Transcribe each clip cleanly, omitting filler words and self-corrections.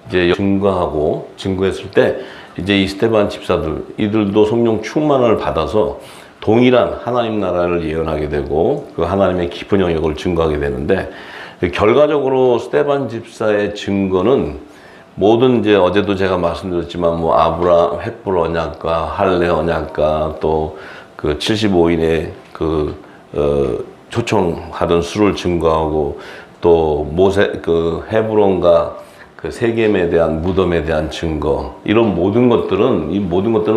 이제 증거했을 때 이제 이 스데반 집사들 이들도 성령 충만을 받아서 동일한 하나님 나라를 예언하게 되고 그 하나님의 깊은 영역을 증거하게 되는데, 결과적으로 스데반 집사의 증거는 모든 이제 어제도 제가 말씀드렸지만 뭐 아브라함 횃불 언약과 할례 언약과 또 그 75인의 초청하던 수를 증거하고 또 모세 그 헤브론과 그 세겜에 대한 무덤에 대한 증거, 이런 모든 것들은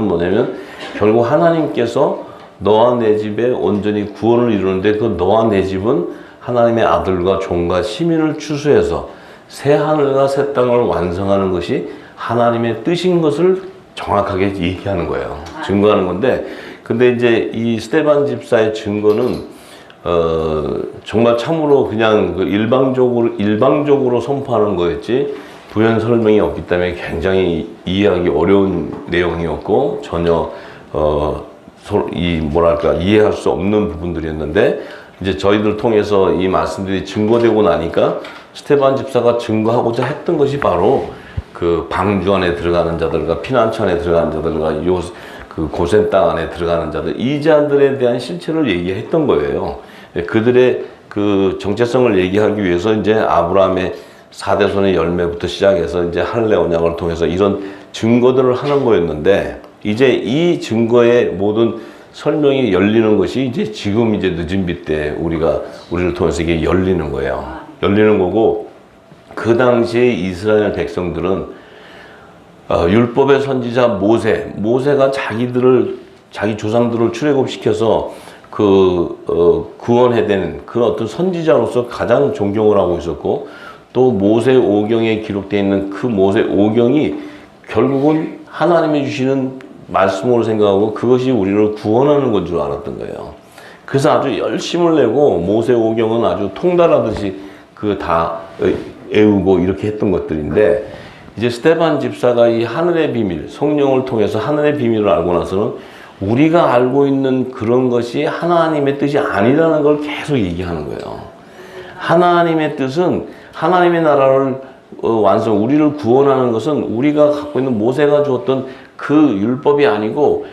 뭐냐면 결국 하나님께서 너와 내 집에 온전히 구원을 이루는데 그 너와 내 집은 하나님의 아들과 종과 시민을 추수해서 새 하늘과 새 땅을 완성하는 것이 하나님의 뜻인 것을 정확하게 얘기하는 거예요. 증거하는 건데, 근데 이제 이 스데반 집사의 증거는 정말 참으로 그냥 그 일방적으로 선포하는 거였지 부연 설명이 없기 때문에 굉장히 이해하기 어려운 내용이었고 전혀 이해할 수 없는 부분들이었는데, 이제 저희들 통해서 이 말씀들이 증거되고 나니까 스데반 집사가 증거하고자 했던 것이 바로 그 방주 안에 들어가는 자들과 피난처 안에 들어가는 자들과 그 고센 땅 안에 들어가는 자들, 이 자들에 대한 실체를 얘기했던 거예요. 그들의 그 정체성을 얘기하기 위해서 이제 아브라함의 4대손의 열매부터 시작해서 이제 할례 언약을 통해서 이런 증거들을 하는 거였는데, 이제 이 증거의 모든 설명이 열리는 것이 이제 지금 이제 늦은 빛 때 우리를 통해서 이게 열리는 거예요. 열리는 거고, 그 당시에 이스라엘 백성들은 율법의 선지자 모세가 자기 조상들을 출애굽시켜서 구원해낸 그런 어떤 선지자로서 가장 존경을 하고 있었고, 또 모세 오경에 기록되어 있는 그 모세 오경이 결국은 하나님이 주시는 말씀으로 생각하고 그것이 우리를 구원하는 건 줄 알았던 거예요. 그래서 아주 열심을 내고 모세 오경은 아주 통달하듯이 다 애우고 이렇게 했던 것들인데, 이제 스데반 집사가 이 하늘의 비밀, 성령을 통해서 하늘의 비밀을 알고 나서는 우리가 알고 있는 그런 것이 하나님의 뜻이 아니라는 걸 계속 얘기하는 거예요. 하나님의 뜻은 하나님의 나라를 우리를 구원하는 것은 우리가 갖고 있는 모세가 주었던 그 율법이 아니고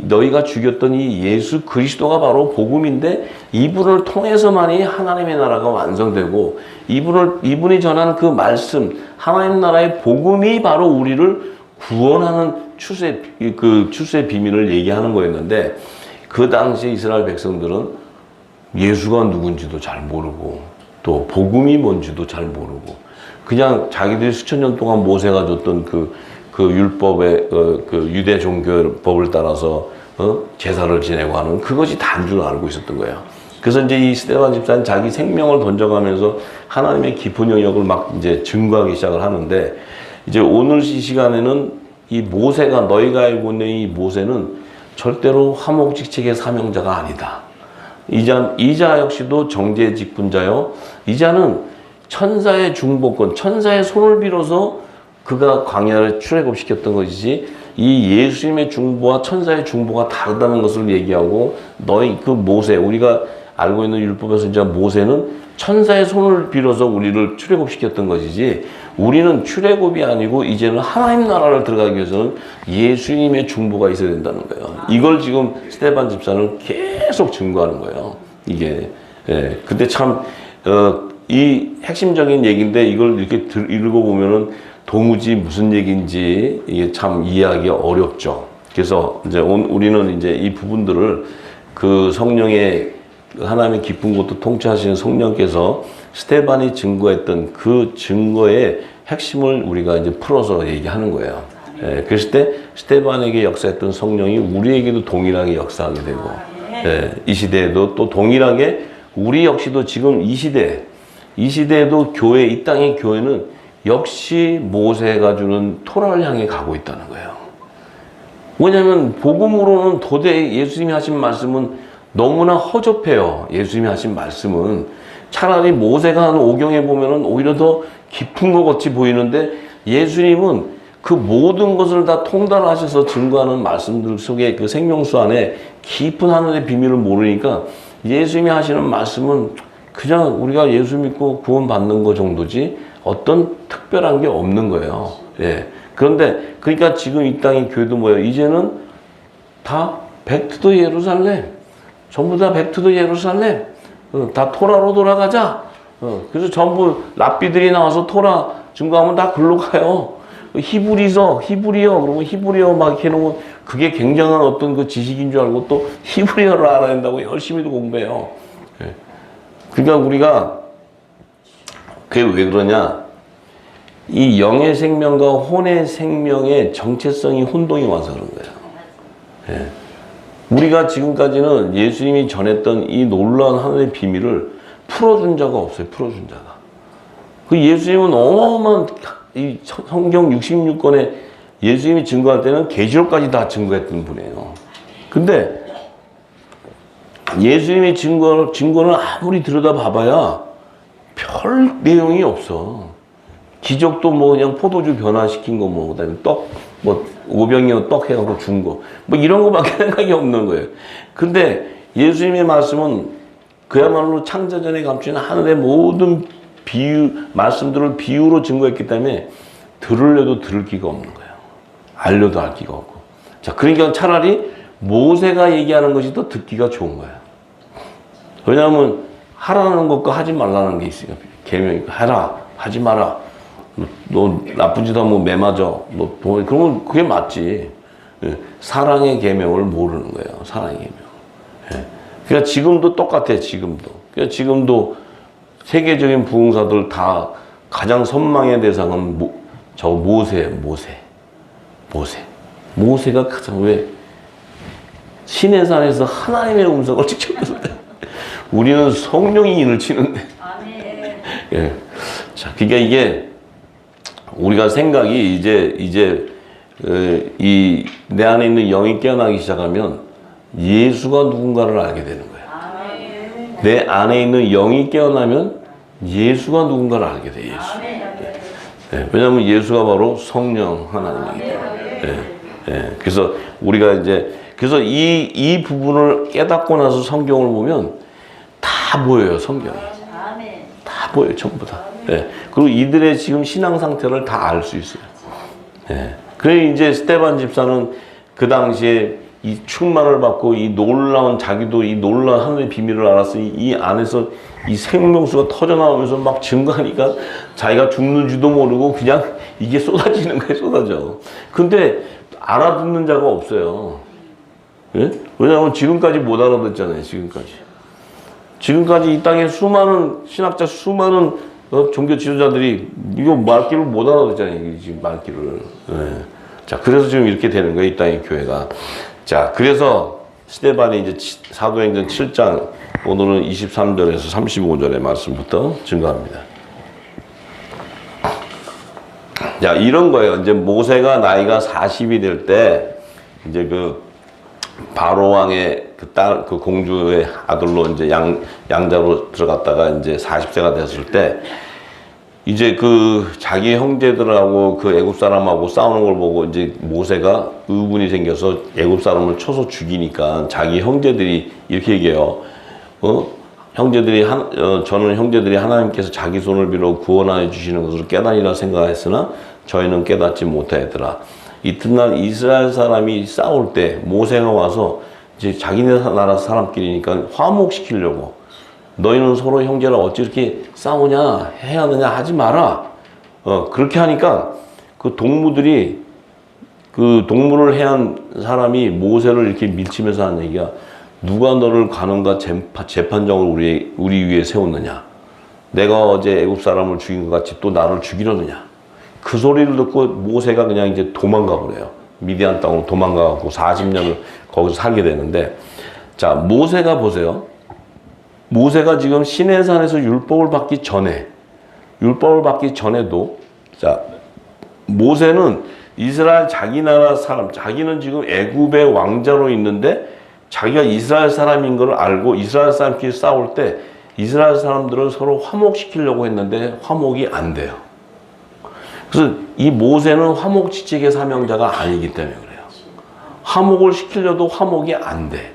너희가 죽였던 이 예수 그리스도가 바로 복음인데, 이분을 통해서만이 하나님의 나라가 완성되고 이분이 전한 그 말씀, 하나님 나라의 복음이 바로 우리를 구원하는 출세의 비밀을 얘기하는 거였는데, 그 당시에 이스라엘 백성들은 예수가 누군지도 잘 모르고 또 복음이 뭔지도 잘 모르고 그냥 자기들이 수천 년 동안 모세가 줬던 그 율법의 그 유대 종교법을 따라서 제사를 지내고 하는 그것이 다인 줄 알고 있었던 거예요. 그래서 이제 이 스데반 집사는 자기 생명을 던져가면서 하나님의 깊은 영역을 막 이제 증거하기 시작을 하는데, 이제 오늘 이 시간에는 이 모세가, 너희가 알고 있는 이 모세는 절대로 화목직책의 사명자가 아니다. 이자 역시도 정죄의 직분자요. 이자는 천사의 중보권, 천사의 손을 빌어서 그가 광야를 출애굽시켰던 것이지, 이 예수님의 중보와 천사의 중보가 다르다는 것을 얘기하고, 우리가 알고 있는 율법의 선지자 모세는 천사의 손을 빌어서 우리를 출애굽시켰던 것이지, 우리는 출애굽이 아니고 이제는 하나님 나라를 들어가기 위해서는 예수님의 중보가 있어야 된다는 거예요. 이걸 지금 스데반 집사는 계속 증거하는 거예요. 이게 근데 참 이 핵심적인 얘기인데, 이걸 이렇게 읽어보면은 도무지 무슨 얘기인지 이게 참 이해하기 어렵죠. 그래서 이제 우리는 이제 이 부분들을 그 성령의 하나님의 깊은 것도 통치하시는 성령께서 스데반이 증거했던 그 증거의 핵심을 우리가 이제 풀어서 얘기하는 거예요. 그랬을 때 스데반에게 역사했던 성령이 우리에게도 동일하게 역사하게 되고, 이 시대에도 또 동일하게 우리 역시도 지금 이 시대에도 이 땅의 교회는 역시 모세가 주는 토라를 향해 가고 있다는 거예요. 왜냐하면 복음으로는 도대체 예수님이 하신 말씀은 너무나 허접해요. 예수님이 하신 말씀은 차라리 모세가 한 오경에 보면은 오히려 더 깊은 것 같이 보이는데, 예수님은 그 모든 것을 다 통달하셔서 증거하는 말씀들 속에 그 생명수 안에 깊은 하늘의 비밀을 모르니까 예수님이 하시는 말씀은 그냥 우리가 예수 믿고 구원받는 것 정도지 어떤 특별한 게 없는 거예요. 예. 그런데 그러니까 지금 이 땅의 교회도 뭐예요? 이제는 다 백투더 예루살렘. 전부 다 백투더 예루살렘. 다 토라로 돌아가자. 그래서 전부 랍비들이 나와서 토라 증거하면 다 글로 가요. 히브리어 그러면 히브리어 막 이렇게 해놓으면 그게 굉장한 어떤 그 지식인 줄 알고 또 히브리어를 알아야 된다고 열심히도 공부해요. 예. 그러니까 우리가 그게 왜 그러냐? 이 영의 생명과 혼의 생명의 정체성이 혼동이 와서 그런 거예요. 예. 우리가 지금까지는 예수님이 전했던 이 놀라운 하늘의 비밀을 풀어준 자가 없어요. 풀어준 자가. 그 예수님은 어마어마한 이 성경 66권에 예수님이 증거할 때는 계시록까지 다 증거했던 분이에요. 근데 예수님의 증거는 아무리 들여다봐봐야 별 내용이 없어. 기적도 뭐 그냥 포도주 변화시킨 거 뭐 그다음에 떡 뭐 오병이어 떡 해갖고 준 거 뭐 이런 거밖에 생각이 없는 거예요. 근데 예수님의 말씀은 그야말로 창자전에 감추는 하늘의 모든 말씀들을 비유로 증거했기 때문에 들으려도 들을 기가 없는 거예요. 알려도 알 기가 없고. 자, 그러니까 차라리 모세가 얘기하는 것이 더 듣기가 좋은 거예요. 왜냐하면 하라는 것과 하지 말라는 게 있으니까 계명이 해라 하지 마라. 너 나쁜 짓 하면 매 맞아. 너 그러면 그게 맞지. 사랑의 계명을 모르는 거예요. 사랑의 계명. 그러니까 지금도 똑같아. 지금도. 그러니까 지금도 세계적인 부흥사들 다 가장 선망의 대상은 모세가 가장 왜 시내산에서 하나님의 음성을 직접 들었대. 우리는 성령이 인을 치는데. 예. 자, 그러니까 이게 우리가 생각이 이제 내 안에 있는 영이 깨어나기 시작하면 예수가 누군가를 알게 되는 거예요. 내 안에 있는 영이 깨어나면 예수가 누군가를 알게 돼. 예수. 예. 왜냐하면 예수가 바로 성령 하나님이기 때문에. 예. 그래서 우리가 그래서 이 부분을 깨닫고 나서 성경을 보면 다 보여요. 성경이. 다 보여요. 전부 다. 예. 그리고 이들의 지금 신앙 상태를 다 알 수 있어요. 예. 그래 이제 스데반 집사는 그 당시에 이 충만을 받고 자기도 이 놀라운 하늘의 비밀을 알았어. 이 안에서 이 생명수가 터져나오면서 막 증거하니까 자기가 죽는지도 모르고 그냥 이게 쏟아지는 거예요. 쏟아져. 근데 알아듣는 자가 없어요. 예? 왜냐하면 지금까지 못 알아듣잖아요. 지금까지 이 땅에 수많은 신학자, 수많은 종교 지도자들이 이거 말귀를 못 알아듣잖아요. 지금 말귀를. 예. 자, 그래서 지금 이렇게 되는 거예요. 이 땅의 교회가. 자, 그래서 스데반이 이제 사도행전 7장 오늘은 23절에서 35절의 말씀부터 증거합니다. 자, 이런 거예요. 이제 모세가 나이가 40이 될 때 이제 그 바로 왕의 그 공주의 아들로 이제 양자로 들어갔다가 이제 40세가 됐을 때 이제 그 자기 형제들하고 그 애굽 사람하고 싸우는 걸 보고 이제 모세가 의분이 생겨서 애굽 사람을 쳐서 죽이니까 자기 형제들이 이렇게 얘기해요. 저는 형제들이 하나님께서 자기 손을 빌어 구원하여 주시는 것을 깨달으리라 생각했으나 저희는 깨닫지 못하였더라. 이튿날 이스라엘 사람이 싸울 때 모세가 와서 이제 자기네 나라 사람끼리니까 화목시키려고 너희는 서로 형제라 어찌 이렇게 싸우냐 해야 하느냐 하지 마라. 그렇게 하니까 그 동무들이 그 동물을 해한 사람이 모세를 이렇게 밀치면서 하는 얘기가 누가 너를 간원과 재판장을 우리 위에 세웠느냐. 내가 어제 애굽 사람을 죽인 것 같이 또 나를 죽이려느냐. 그 소리를 듣고 모세가 그냥 이제 도망가 버려요. 미디안 땅으로 도망가고 40년을 거기서 살게 되는데, 자, 모세가 보세요. 모세가 지금 시내산에서 율법을 받기 전에도, 자, 모세는 이스라엘 자기 나라 사람, 자기는 지금 애굽의 왕자로 있는데 자기가 이스라엘 사람인 걸 알고 이스라엘 사람끼리 싸울 때 이스라엘 사람들을 서로 화목시키려고 했는데 화목이 안 돼요. 그래서 이 모세는 화목지책의 사명자가 아니기 때문에 그래요. 화목을 시키려도 화목이 안 돼.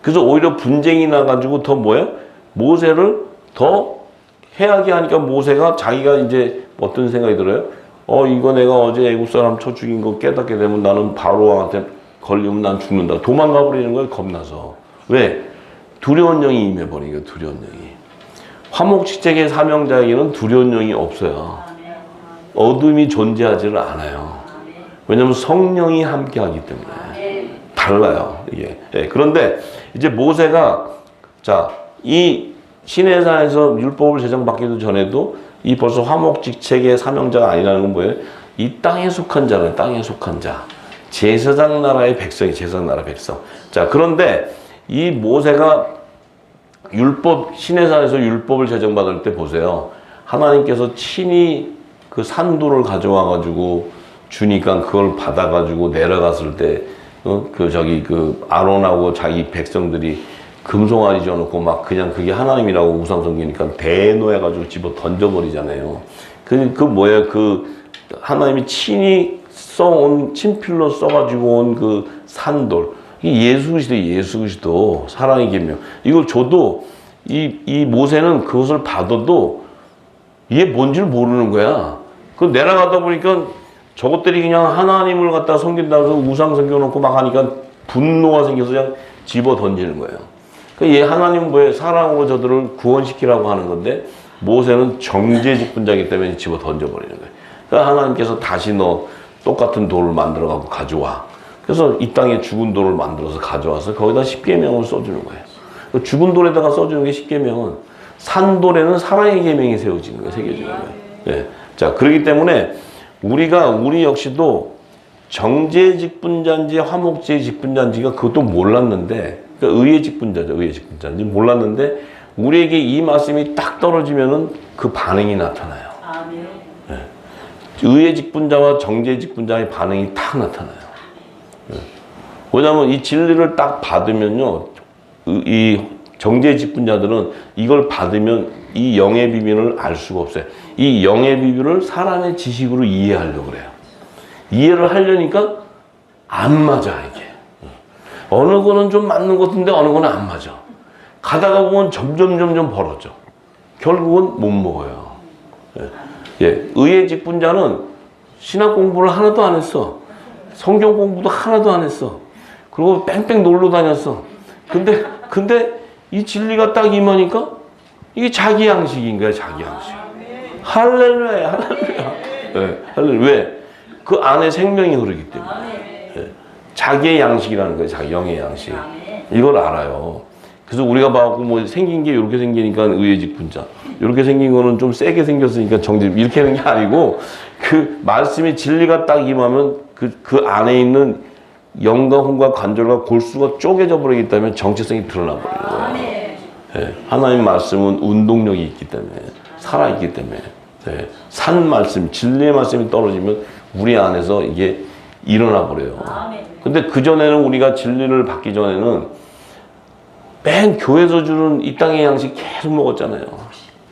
그래서 오히려 분쟁이 나가지고 더 뭐예요? 모세를 더 해하게 하니까 모세가 자기가 이제 어떤 생각이 들어요? 이거 내가 어제 애국 사람 쳐 죽인 거 깨닫게 되면 나는 바로 왕한테 걸리면 난 죽는다. 도망가 버리는 거예요, 겁나서. 왜? 두려운 영이 임해버리니까, 두려운 영이. 화목직책의 사명자에게는 두려운 영이 없어요. 어둠이 존재하지를 않아요. 왜냐하면 성령이 함께하기 때문에. 달라요, 이게. 예, 그런데 이제 모세가, 자, 이 시내산에서 율법을 제정받기도 전에도 이 벌써 화목직책의 사명자가 아니라는 건 뭐예요? 이 땅에 속한 자는 땅에 속한 자. 제사장 나라의 백성이 제사장 나라 백성. 자, 그런데 이 모세가 시내산에서 율법을 제정받을 때 보세요. 하나님께서 친히 그 산도를 가져와 가지고 주니까 그걸 받아 가지고 내려갔을 때 아론하고 자기 백성들이 금송아지 지어놓고 막 그냥 그게 하나님이라고 우상 섬기니까 대노해가지고 집어 던져버리잖아요. 하나님이 친히 써온, 친필로 써가지고 온 그 산돌. 이게 예수 그리스도 사랑의 계명. 이걸 줘도 이 모세는 그것을 받아도 이게 뭔지를 모르는 거야. 그 내려가다 보니까 저것들이 그냥 하나님을 갖다 섬긴다고 해서 우상 섬겨놓고 막 하니까 분노가 생겨서 그냥 집어 던지는 거예요. 얘 하나님은 뭐예요? 사랑으로 저들을 구원시키라고 하는 건데 모세는 정죄직분자이기 때문에 집어 던져버리는 거예요. 그러니까 하나님께서 다시 너 똑같은 돌을 만들어갖고 가져와. 그래서 이 땅에 죽은 돌을 만들어서 가져와서 거기다 십계명을 써주는 거예요. 죽은 돌에다가 써주는 게 십계명은 산돌에는 사랑의 계명이 세워지는 거예요. 새겨지는 거예요. 네. 자, 그렇기 때문에 우리 역시도 정죄 직분자인지 화목제 직분자인지가 그것도 몰랐는데, 그러니까 의의 직분자죠. 의의 직분자인지 몰랐는데 우리에게 이 말씀이 딱 떨어지면은 그 반응이 나타나요. 네. 의의 직분자와 정죄 직분자의 반응이 딱 나타나요. 네. 왜냐하면 이 진리를 딱 받으면요, 이 정죄 직분자들은 이걸 받으면 이 영의 비밀을 알 수가 없어요. 이 영의 비밀을 사람의 지식으로 이해하려고 그래요. 이해를 하려니까 안 맞아, 이게. 어느 거는 좀 맞는 것 같은데 어느 거는 안 맞아. 가다가 보면 점점 벌어져. 결국은 못 먹어요. 예. 의의 직분자는 신학 공부를 하나도 안 했어. 성경 공부도 하나도 안 했어. 그리고 뺑뺑 놀러 다녔어. 근데 이 진리가 딱 임하니까 이게 자기 양식인 거야, 자기 양식. 할렐루야, 할렐루야. 네, 할렐루야. 왜? 그 안에 생명이 흐르기 때문에. 네. 자기의 양식이라는 거예요, 자기 영의 양식. 이걸 알아요. 그래서 우리가 봐갖고 뭐 생긴 게 이렇게 생기니까 의의 직분자. 이렇게 생긴 거는 좀 세게 생겼으니까 정죄. 이렇게 하는 게 아니고 그 말씀이 진리가 딱 임하면 그 안에 있는 영과 혼과 관절과 골수가 쪼개져 버리기 때문에 정체성이 드러나 버리는 거예요. 네. 하나님 말씀은 운동력이 있기 때문에, 살아있기 때문에. 네. 산 말씀, 진리의 말씀이 떨어지면 우리 안에서 이게 일어나 버려요. 근데 그전에는 우리가 진리를 받기 전에는 맨 교회에서 주는 이 땅의 양식 계속 먹었잖아요.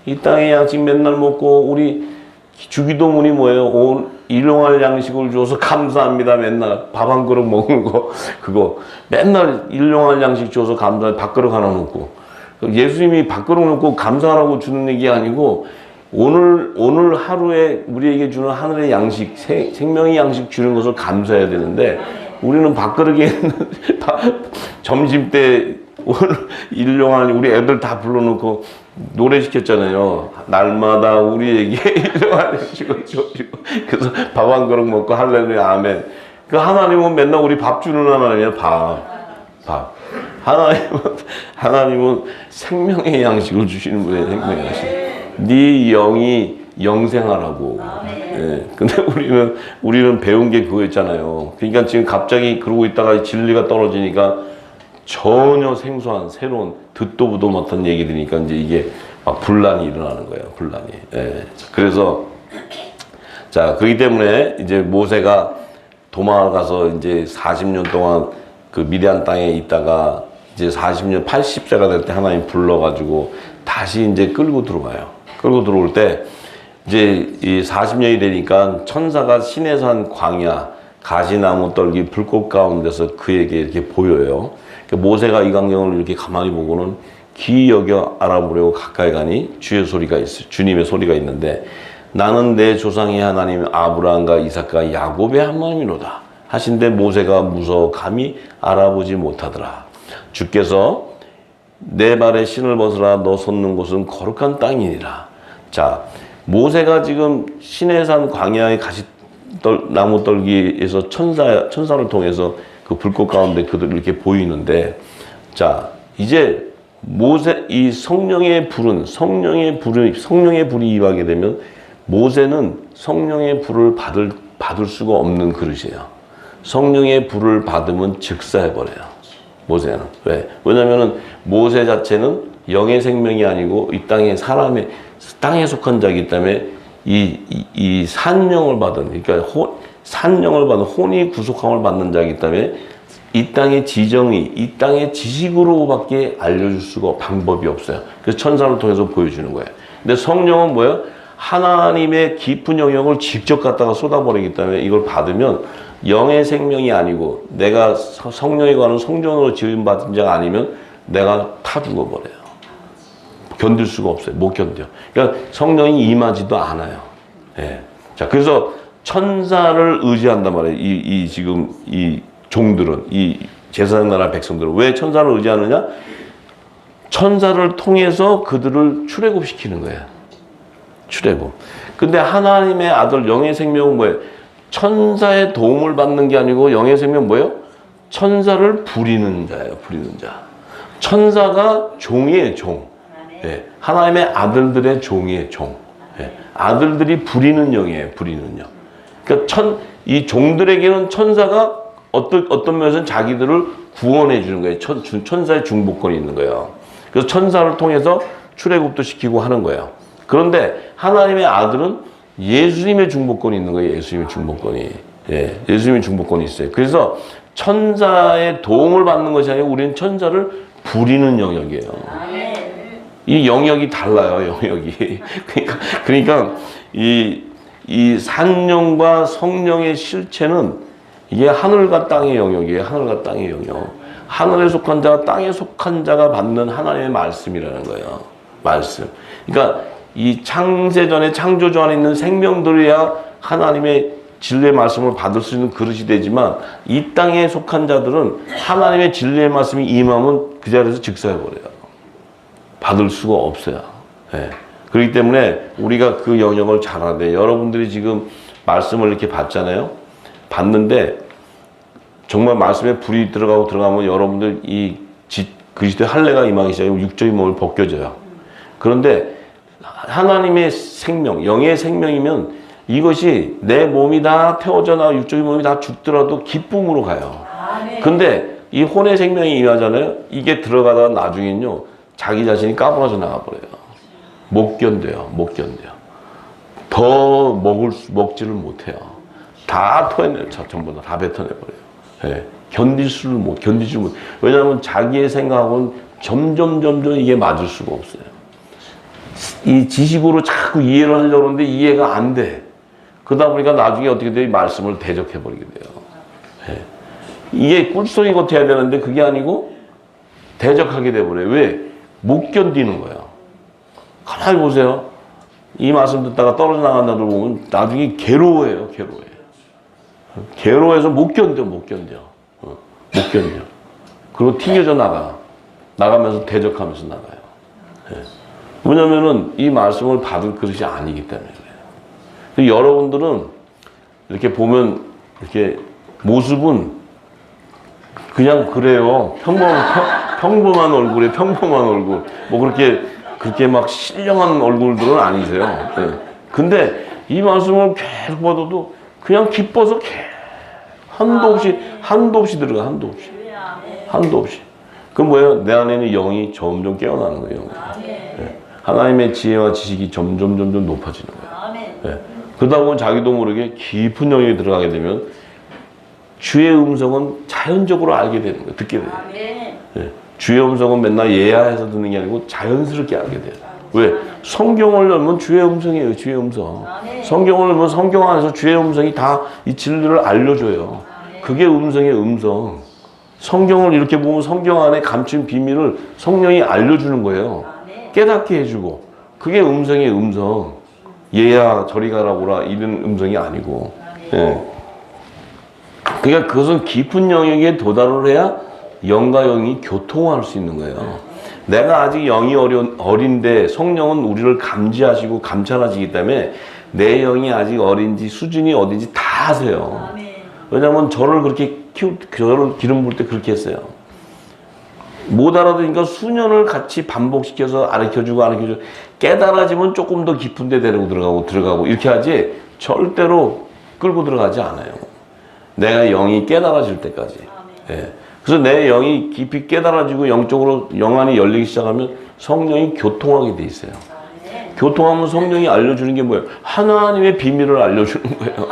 이 땅의 양식 맨날 먹고, 우리 주기도문이 뭐예요? 일용할 양식을 줘서 감사합니다. 맨날 밥 한 그릇 먹는 거, 그거 맨날 일용할 양식 줘서 감사해. 밥그릇 하나 놓고, 예수님이 밥그릇 놓고 감사하라고 주는 얘기 아니고 오늘 하루에 우리에게 주는 하늘의 양식, 생명의 양식 주는 것을 감사해야 되는데, 우리는 밥그릇에 있는 점심 때 오늘 일용할, 우리 애들 다 불러놓고 노래 시켰잖아요. 날마다 우리에게 일용할 양식을 주시고. 그래서 밥 한 그릇 먹고 할렐루야 아멘. 그 하나님은 맨날 우리 밥 주는 하나님이야. 밥. 하나님은 생명의 양식을 주시는 분이에요. 생명의 양식. 네 영이 영생하라고. 예. 근데 우리는 배운 게 그거였잖아요. 그러니까 지금 갑자기 그러고 있다가 진리가 떨어지니까 전혀 생소한 새로운 듣도 보도 못한 얘기들이니까 이제 이게 막 분란이 일어나는 거예요. 분란이. 예. 그래서 자, 그렇기 때문에 이제 모세가 도망가서 이제 40년 동안 그 미디안 땅에 있다가 이제 40년 80세가 될 때 하나님 불러가지고 다시 이제 끌고 들어가요. 끌고 들어올 때 이제 이 40년이 되니까 천사가 시내산 광야 가시나무 떨기 불꽃 가운데서 그에게 이렇게 보여요. 모세가 이 광경을 이렇게 가만히 보고는 귀히 여겨 알아보려고 가까이 가니 주의 소리가 있어. 주님의 소리가 있는데 나는 내 조상의 하나님 아브라함과 이삭과 야곱의 하나님이로다 하신데 모세가 무서워 감히 알아보지 못하더라. 주께서 내 발에 신을 벗으라 너 섰는 곳은 거룩한 땅이니라. 자, 모세가 지금 시내산 광야의 나무 떨기에서 천사를 통해서 그 불꽃 가운데 그들 이렇게 보이는데, 자, 이제 이 성령의 불이 임하게 되면 모세는 성령의 불을 받을 수가 없는 그릇이에요. 성령의 불을 받으면 즉사해버려요. 모세는. 왜? 왜냐면은 모세 자체는 영의 생명이 아니고 이 땅에 속한 자이기 때문에 이 산령을 받은, 그러니까 산령을 받은 혼이 구속함을 받는 자이기 때문에 이 땅의 지정이, 이 땅의 지식으로밖에 알려줄 수가 방법이 없어요. 그래서 천사를 통해서 보여주는 거예요. 근데 성령은 뭐예요? 하나님의 깊은 영역을 직접 갖다가 쏟아버리기 때문에 이걸 받으면 영의 생명이 아니고 내가 성령에 관한 성전으로 지음받은 자가 아니면 내가 타 죽어버려요. 견딜 수가 없어요. 못 견뎌. 그러니까 성령이 임하지도 않아요. 예. 자, 그래서 천사를 의지한단 말이에요. 지금 이 종들은, 이 제사장 나라 백성들은. 왜 천사를 의지하느냐? 천사를 통해서 그들을 출애굽시키는 거예요. 출애굽. 근데 하나님의 아들 영의 생명은 뭐예요? 천사의 도움을 받는 게 아니고 영의 생명은 뭐예요? 천사를 부리는 자예요. 부리는 자. 천사가 종이에요. 종. 예. 하나님의 아들들의 종이에요. 종. 예. 아들들이 부리는 영이에요. 부리는 영. 그러니까 이 종들에게는 천사가 어떤 면에서는 자기들을 구원해 주는 거예요. 천사의 중보권이 있는 거예요. 그래서 천사를 통해서 출애굽도 시키고 하는 거예요. 그런데 하나님의 아들은 예수님의 중보권이 있는 거예요. 예수님의 중보권이. 예, 예수님의 중보권이 있어요. 그래서 천사의 도움을 받는 것이 아니고 우리는 천사를 부리는 영역이에요. 이 영역이 달라요. 영역이. 그러니까 이 산령과 성령의 실체는 이게 하늘과 땅의 영역이에요. 하늘과 땅의 영역. 하늘에 속한 자가 땅에 속한 자가 받는 하나님의 말씀이라는 거예요. 말씀. 그러니까 이 창세전에 창조주 안에 있는 생명들이야 하나님의 진리의 말씀을 받을 수 있는 그릇이 되지만 이 땅에 속한 자들은 하나님의 진리의 말씀이 임하면 그 자리에서 즉사해버려요. 받을 수가 없어요. 네. 그렇기 때문에 우리가 그 영역을 잘 알아야 돼요. 여러분들이 지금 말씀을 이렇게 받잖아요. 받는데 정말 말씀에 불이 들어가면 여러분들 그리스도의 할례가 임하기 시작하면 육적인 몸을 벗겨져요. 그런데 하나님의 생명, 영의 생명이면 이것이 내 몸이 다 태워져 나가 육적인 몸이 다 죽더라도 기쁨으로 가요. 근데 이 혼의 생명이 임하잖아요. 이게 들어가다가 나중엔요 자기 자신이 까부러져 나가버려요. 못 견뎌요. 못 견뎌요. 더 먹지를 못해요. 다 토해내요. 전부 다 뱉어내버려요. 예. 견디지 못. 왜냐하면 자기의 생각하고는 점점 이게 맞을 수가 없어요. 이 지식으로 자꾸 이해를 하려고 하는데 이해가 안 돼. 그러다 보니까 나중에 어떻게 돼요? 이 말씀을 대적해버리게 돼요. 예. 이게 꿀송이 겉해야 되는데 그게 아니고 대적하게 돼버려요. 왜? 못 견디는 거예요. 가만히 보세요. 이 말씀 듣다가 떨어져 나간 자들 보면 나중에 괴로워해요. 괴로워해서 못 견뎌. 그리고 튕겨져 나가면서 대적하면서 나가요. 예. 왜냐면은 이 말씀을 받을 그릇이 아니기 때문에 그래요. 여러분들은 이렇게 보면 이렇게 모습은 그냥 그래요. 평범한 얼굴에 평범한 얼굴. 뭐 그렇게 막 신령한 얼굴들은 아니세요. 예. 근데 이 말씀을 계속 받아도 그냥 기뻐서 한도 없이 들어가. 한도 없이. 그럼 뭐예요? 내 안에는 영이 점점 깨어나는 거예요. 예. 하나님의 지혜와 지식이 점점 높아지는 거예요. 예. 그러다 보면 자기도 모르게 깊은 영역에 들어가게 되면 주의 음성은 자연적으로 알게 되는 거예요. 듣게 돼요. 예. 주의 음성은 맨날 예야해서 듣는 게 아니고 자연스럽게 알게 돼요. 왜? 성경을 열면 주의 음성이에요. 주의 음성. 성경을 열면 성경 안에서 주의 음성이 다 이 진리를 알려줘요. 그게 음성의 음성. 성경을 이렇게 보면 성경 안에 감춘 비밀을 성령이 알려주는 거예요. 깨닫게 해주고. 그게 음성이에요, 음성. 얘야 저리 가라고라 이런 음성이 아니고. 예. 그러니까 그것은 깊은 영역에 도달을 해야 영과 영이 교통할 수 있는 거예요. 내가 아직 영이 어린데 성령은 우리를 감지하시고 감찰하시기 때문에 내 영이 아직 어린지 수준이 어딘지 다 아세요. 왜냐하면 저를 기름 부을 때 그렇게 했어요. 못 알아듣으니까 수년을 같이 반복시켜서 가르쳐주고 깨달아지면 조금 더 깊은 데 데리고 들어가고 이렇게 하지 절대로 끌고 들어가지 않아요. 내가 영이 깨달아질 때까지. 예. 그래서 내 영이 깊이 깨달아지고 영적으로 영안이 열리기 시작하면 성령이 교통하게 돼 있어요. 교통하면 성령이 알려주는 게 뭐예요? 하나님의 비밀을 알려주는 거예요.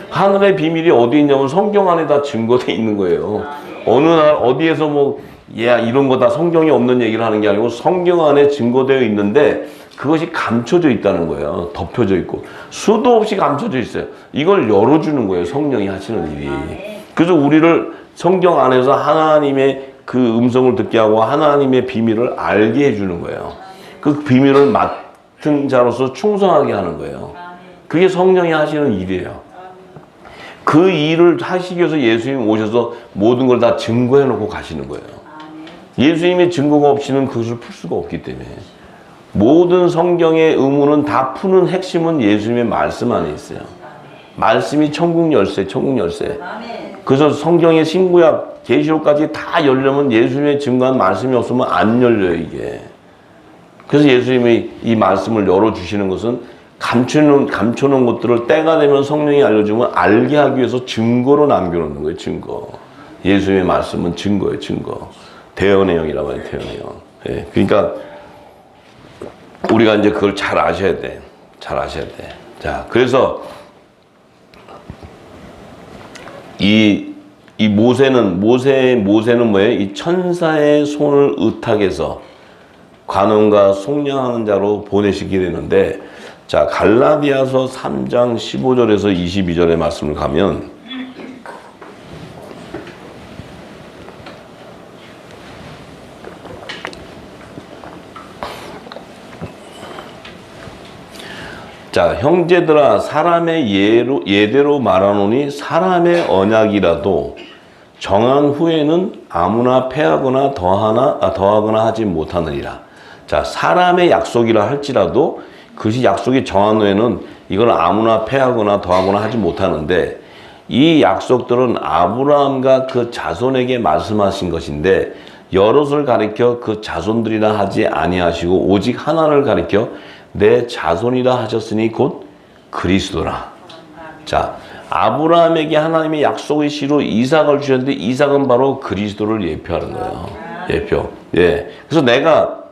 하늘의 비밀이 어디 있냐면 성경 안에 다 증거되어 있는 거예요. 어느 날 어디에서 뭐 이런 거 다 성경에 없는 얘기를 하는 게 아니고 성경 안에 증거되어 있는데 그것이 감춰져 있다는 거예요. 덮여져 있고 수도 없이 감춰져 있어요. 이걸 열어주는 거예요. 성령이 하시는 일이. 그래서 우리를 성경 안에서 하나님의 그 음성을 듣게 하고 하나님의 비밀을 알게 해주는 거예요. 그 비밀을 맡은 자로서 충성하게 하는 거예요. 그게 성령이 하시는 일이에요. 그 일을 하시기 위해서 예수님이 오셔서 모든 걸 다 증거해 놓고 가시는 거예요. 예수님의 증거가 없이는 그것을 풀 수가 없기 때문에 모든 성경의 의문은 다 푸는 핵심은 예수님의 말씀 안에 있어요. 말씀이 천국 열쇠. 그래서 성경의 신구약, 계시록까지 다 열려면 예수님의 증거한 말씀이 없으면 안 열려요, 이게. 그래서 예수님이 이 말씀을 열어주시는 것은 감춰놓은 것들을 때가 되면 성령이 알려주면 알게 하기 위해서 증거로 남겨놓는 거예요, 증거. 예수님의 말씀은 증거예요, 증거. 대언의 영이라고 해요, 대언의 영. 예, 그러니까 우리가 이제 그걸 잘 아셔야 돼. 잘 아셔야 돼. 자, 그래서 이 모세는 뭐예요? 이 천사의 손을 의탁해서 관원과 속량하는 자로 보내시게 되는데, 자, 갈라디아서 3장 15절에서 22절의 말씀을 가면, 자, 형제들아, 사람의 예대로 말하노니 사람의 언약이라도 정한 후에는 아무나 패하거나 더하거나 하지 못하느니라. 자, 사람의 약속이라 할지라도 그것이 약속이 정한 후에는 이걸 아무나 패하거나 더하거나 하지 못하는데, 이 약속들은 아브라함과 그 자손에게 말씀하신 것인데 여럿을 가리켜 그 자손들이라 하지 아니하시고 오직 하나를 가리켜 내 자손이라 하셨으니 곧 그리스도라. 자, 아브라함에게 하나님의 약속의 씨로 이삭을 주셨는데 이삭은 바로 그리스도를 예표하는 거예요. 예표. 예. 그래서 내가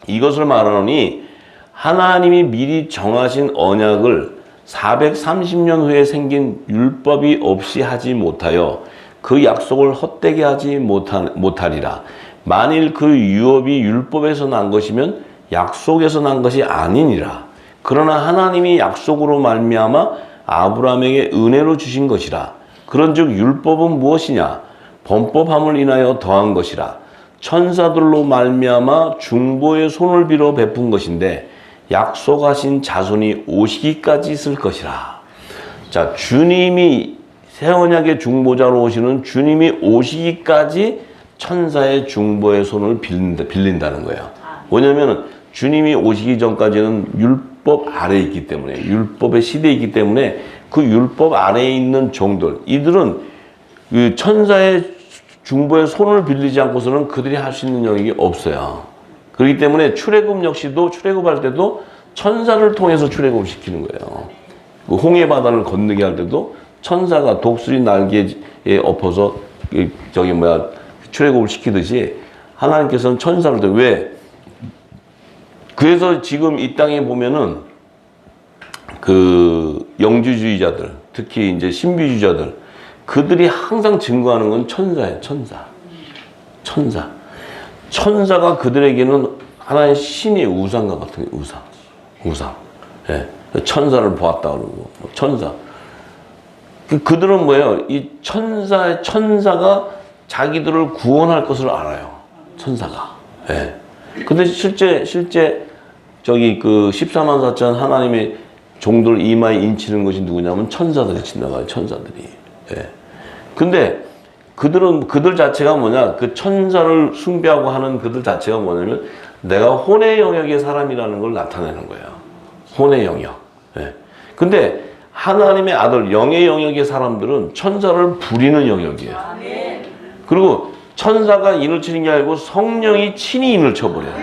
이것을 말하노니 하나님이 미리 정하신 언약을 430년 후에 생긴 율법이 없이 하지 못하여 그 약속을 헛되게 하지 못하리라. 만일 그 유업이 율법에서 난 것이면 약속에서 난 것이 아니니라. 그러나 하나님이 약속으로 말미암아 아브라함에게 은혜로 주신 것이라. 그런즉 율법은 무엇이냐? 범법함을 인하여 더한 것이라. 천사들로 말미암아 중보의 손을 빌어 베푼 것인데 약속하신 자손이 오시기까지 있을 것이라. 자, 주님이 새 언약의 중보자로 오시는 주님이 오시기까지 천사의 중보의 손을 빌린다는 거예요. 왜냐하면 주님이 오시기 전까지는 율법 아래에 있기 때문에, 율법의 시대에 있기 때문에 그 율법 아래에 있는 종들, 이들은 그 천사의 중보의 손을 빌리지 않고서는 그들이 할 수 있는 영역이 없어요. 그렇기 때문에 출애굽 역시도 출애굽할 때도 천사를 통해서 출애굽을 시키는 거예요. 그 홍해 바다를 건너게 할 때도 천사가 독수리 날개에 엎어서 출애굽을 시키듯이 하나님께서는 천사를 통해. 왜? 그래서 지금 이 땅에 보면은 그 영주주의자들, 특히 이제 신비주의자들, 그들이 항상 증거하는 건 천사예요. 천사. 천사가 그들에게는 하나의 신의 우상과 같은 우상. 예. 천사를 보았다 그러고 천사. 그들은 뭐예요? 이 천사가 자기들을 구원할 것을 알아요. 천사가. 예. 근데 실제 저기 그 14만 4천 하나님의 종들 이마에 인치는 것이 누구냐면 천사들이 친다고요. 천사들이. 예. 근데 그들 자체가 뭐냐? 그 천사를 숭배하고 하는 그들 자체가 뭐냐면 내가 혼의 영역의 사람이라는 걸 나타내는 거예요. 혼의 영역. 예. 근데 하나님의 아들 영의 영역의 사람들은 천사를 부리는 영역이에요. 그리고 천사가 인을 치는 게 아니고 성령이 친히 인을 쳐버려요.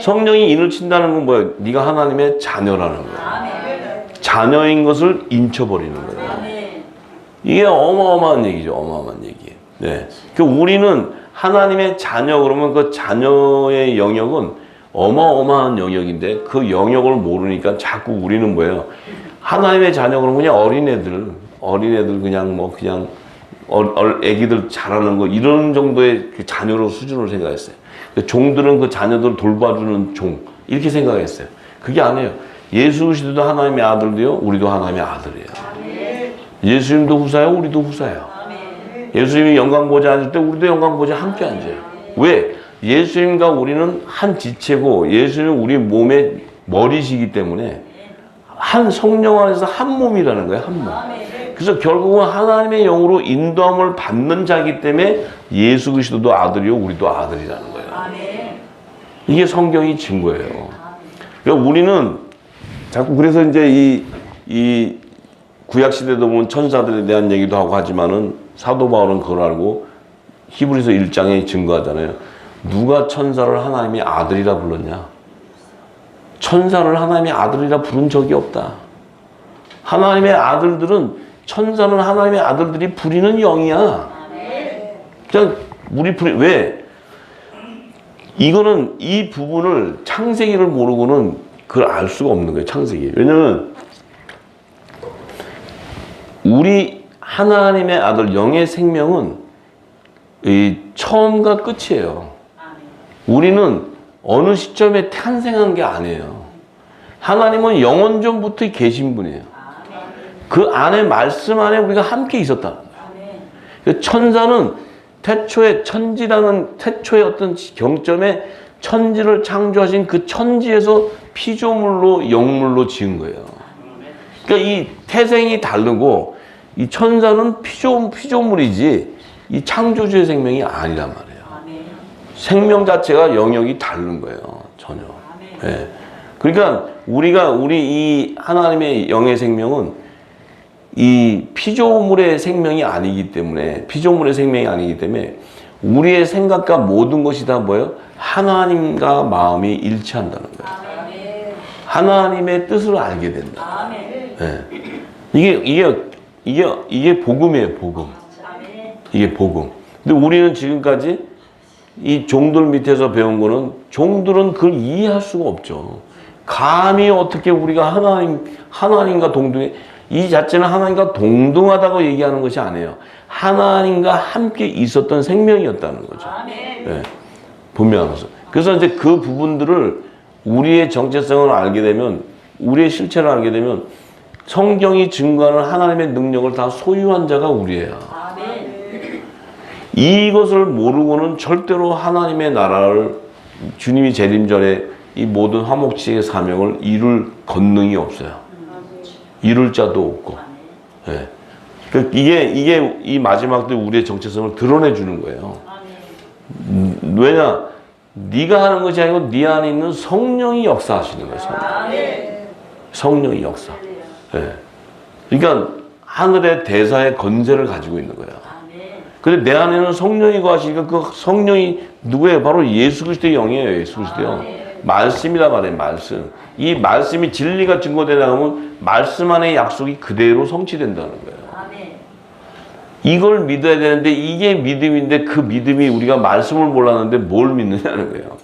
성령이 인을 친다는 건 뭐예요? 네가 하나님의 자녀라는 거예요. 자녀인 것을 인쳐버리는 거예요. 이게 어마어마한 얘기죠. 어마어마한 얘기. 네. 그 우리는 하나님의 자녀 그러면 그 자녀의 영역은 어마어마한 영역인데 그 영역을 모르니까 자꾸 우리는 뭐예요? 하나님의 자녀 그러면 그냥 어린애들 그냥 뭐 그냥 애기들 잘하는 거 이런 정도의 그 자녀로 수준으로 생각했어요. 종들은 그 자녀들 돌봐주는 종 이렇게 생각했어요. 그게 아니에요. 예수 그리스도도 하나님의 아들도요. 우리도 하나님의 아들이에요. 예수님도 후사예요. 우리도 후사예요. 예수님이 영광보좌에 앉을 때 우리도 영광보좌에 함께 앉아요. 왜? 예수님과 우리는 한 지체고 예수님은 우리 몸의 머리시기 때문에 한 성령 안에서 한 몸이라는 거예요. 한 몸. 그래서 결국은 하나님의 영으로 인도함을 받는 자이기 때문에 예수 그리스도도 아들이요 우리도 아들이라는 거예요. 이게 성경이 증거예요. 그러니까 우리는 자꾸 그래서 이제 이 구약 시대도 보면 천사들에 대한 얘기도 하고 하지만은 사도 바울은 그걸 알고 히브리서 1장에 증거하잖아요. 누가 천사를 하나님의 아들이라 불렀냐? 천사를 하나님의 아들이라 부른 적이 없다. 하나님의 아들들은 천사는 하나님의 아들들이 부리는 영이야. 그냥 우리 왜? 이거는 이 부분을 창세기를 모르고는 그걸 알 수가 없는 거예요. 창세기. 왜냐면 우리 하나님의 아들 영의 생명은 이 처음과 끝이에요. 우리는 어느 시점에 탄생한 게 아니에요. 하나님은 영원 전부터 계신 분이에요. 그 안에 말씀 안에 우리가 함께 있었다. 천사는 태초에 천지라는 태초의 어떤 경점에 천지를 창조하신 그 천지에서 피조물로 영물로 지은 거예요. 그러니까 이 태생이 다르고 이 천사는 피조물이지 이 창조주의 생명이 아니란 말이에요. 생명 자체가 영역이 다른 거예요. 전혀. 네. 그러니까 우리 이 하나님의 영의 생명은 이 피조물의 생명이 아니기 때문에 우리의 생각과 모든 것이 다 뭐예요? 하나님과 마음이 일치한다는 거예요. 하나님의 뜻을 알게 된다. 네. 이게 복음이에요, 복음. 이게 복음. 근데 우리는 지금까지 이 종들 밑에서 배운 거는 종들은 그걸 이해할 수가 없죠. 감히 어떻게 우리가 하나님과 동등해, 이 자체는 하나님과 동등하다고 얘기하는 것이 아니에요. 하나님과 함께 있었던 생명이었다는 거죠. 네. 분명한 것은. 그래서 이제 그 부분들을 우리의 정체성을 알게 되면, 우리의 실체를 알게 되면 성경이 증거하는 하나님의 능력을 다 소유한 자가 우리예요. 이것을 모르고는 절대로 하나님의 나라를 주님이 재림전에 이 모든 화목제의 사명을 이룰 권능이 없어요. 이룰 자도 없고. 네. 이게 이 마지막 때 우리의 정체성을 드러내 주는 거예요. 왜냐? 네가 하는 것이 아니고 네 안에 있는 성령이 역사하시는 거예요. 성령이 역사. 네. 그러니까 하늘의 대사의 건세를 가지고 있는 거예요. 근데 내 안에는 성령이 거하시니까 그 성령이 누구예요? 바로 예수 그리스도의 영이에요. 예수 그리스도의 영. 말씀이라 말해요. 말씀. 이 말씀이 진리가 증거되다 보면 말씀 안의 약속이 그대로 성취된다는 거예요. 이걸 믿어야 되는데 이게 믿음인데 그 믿음이 우리가 말씀을 몰랐는데 뭘 믿느냐는 거예요.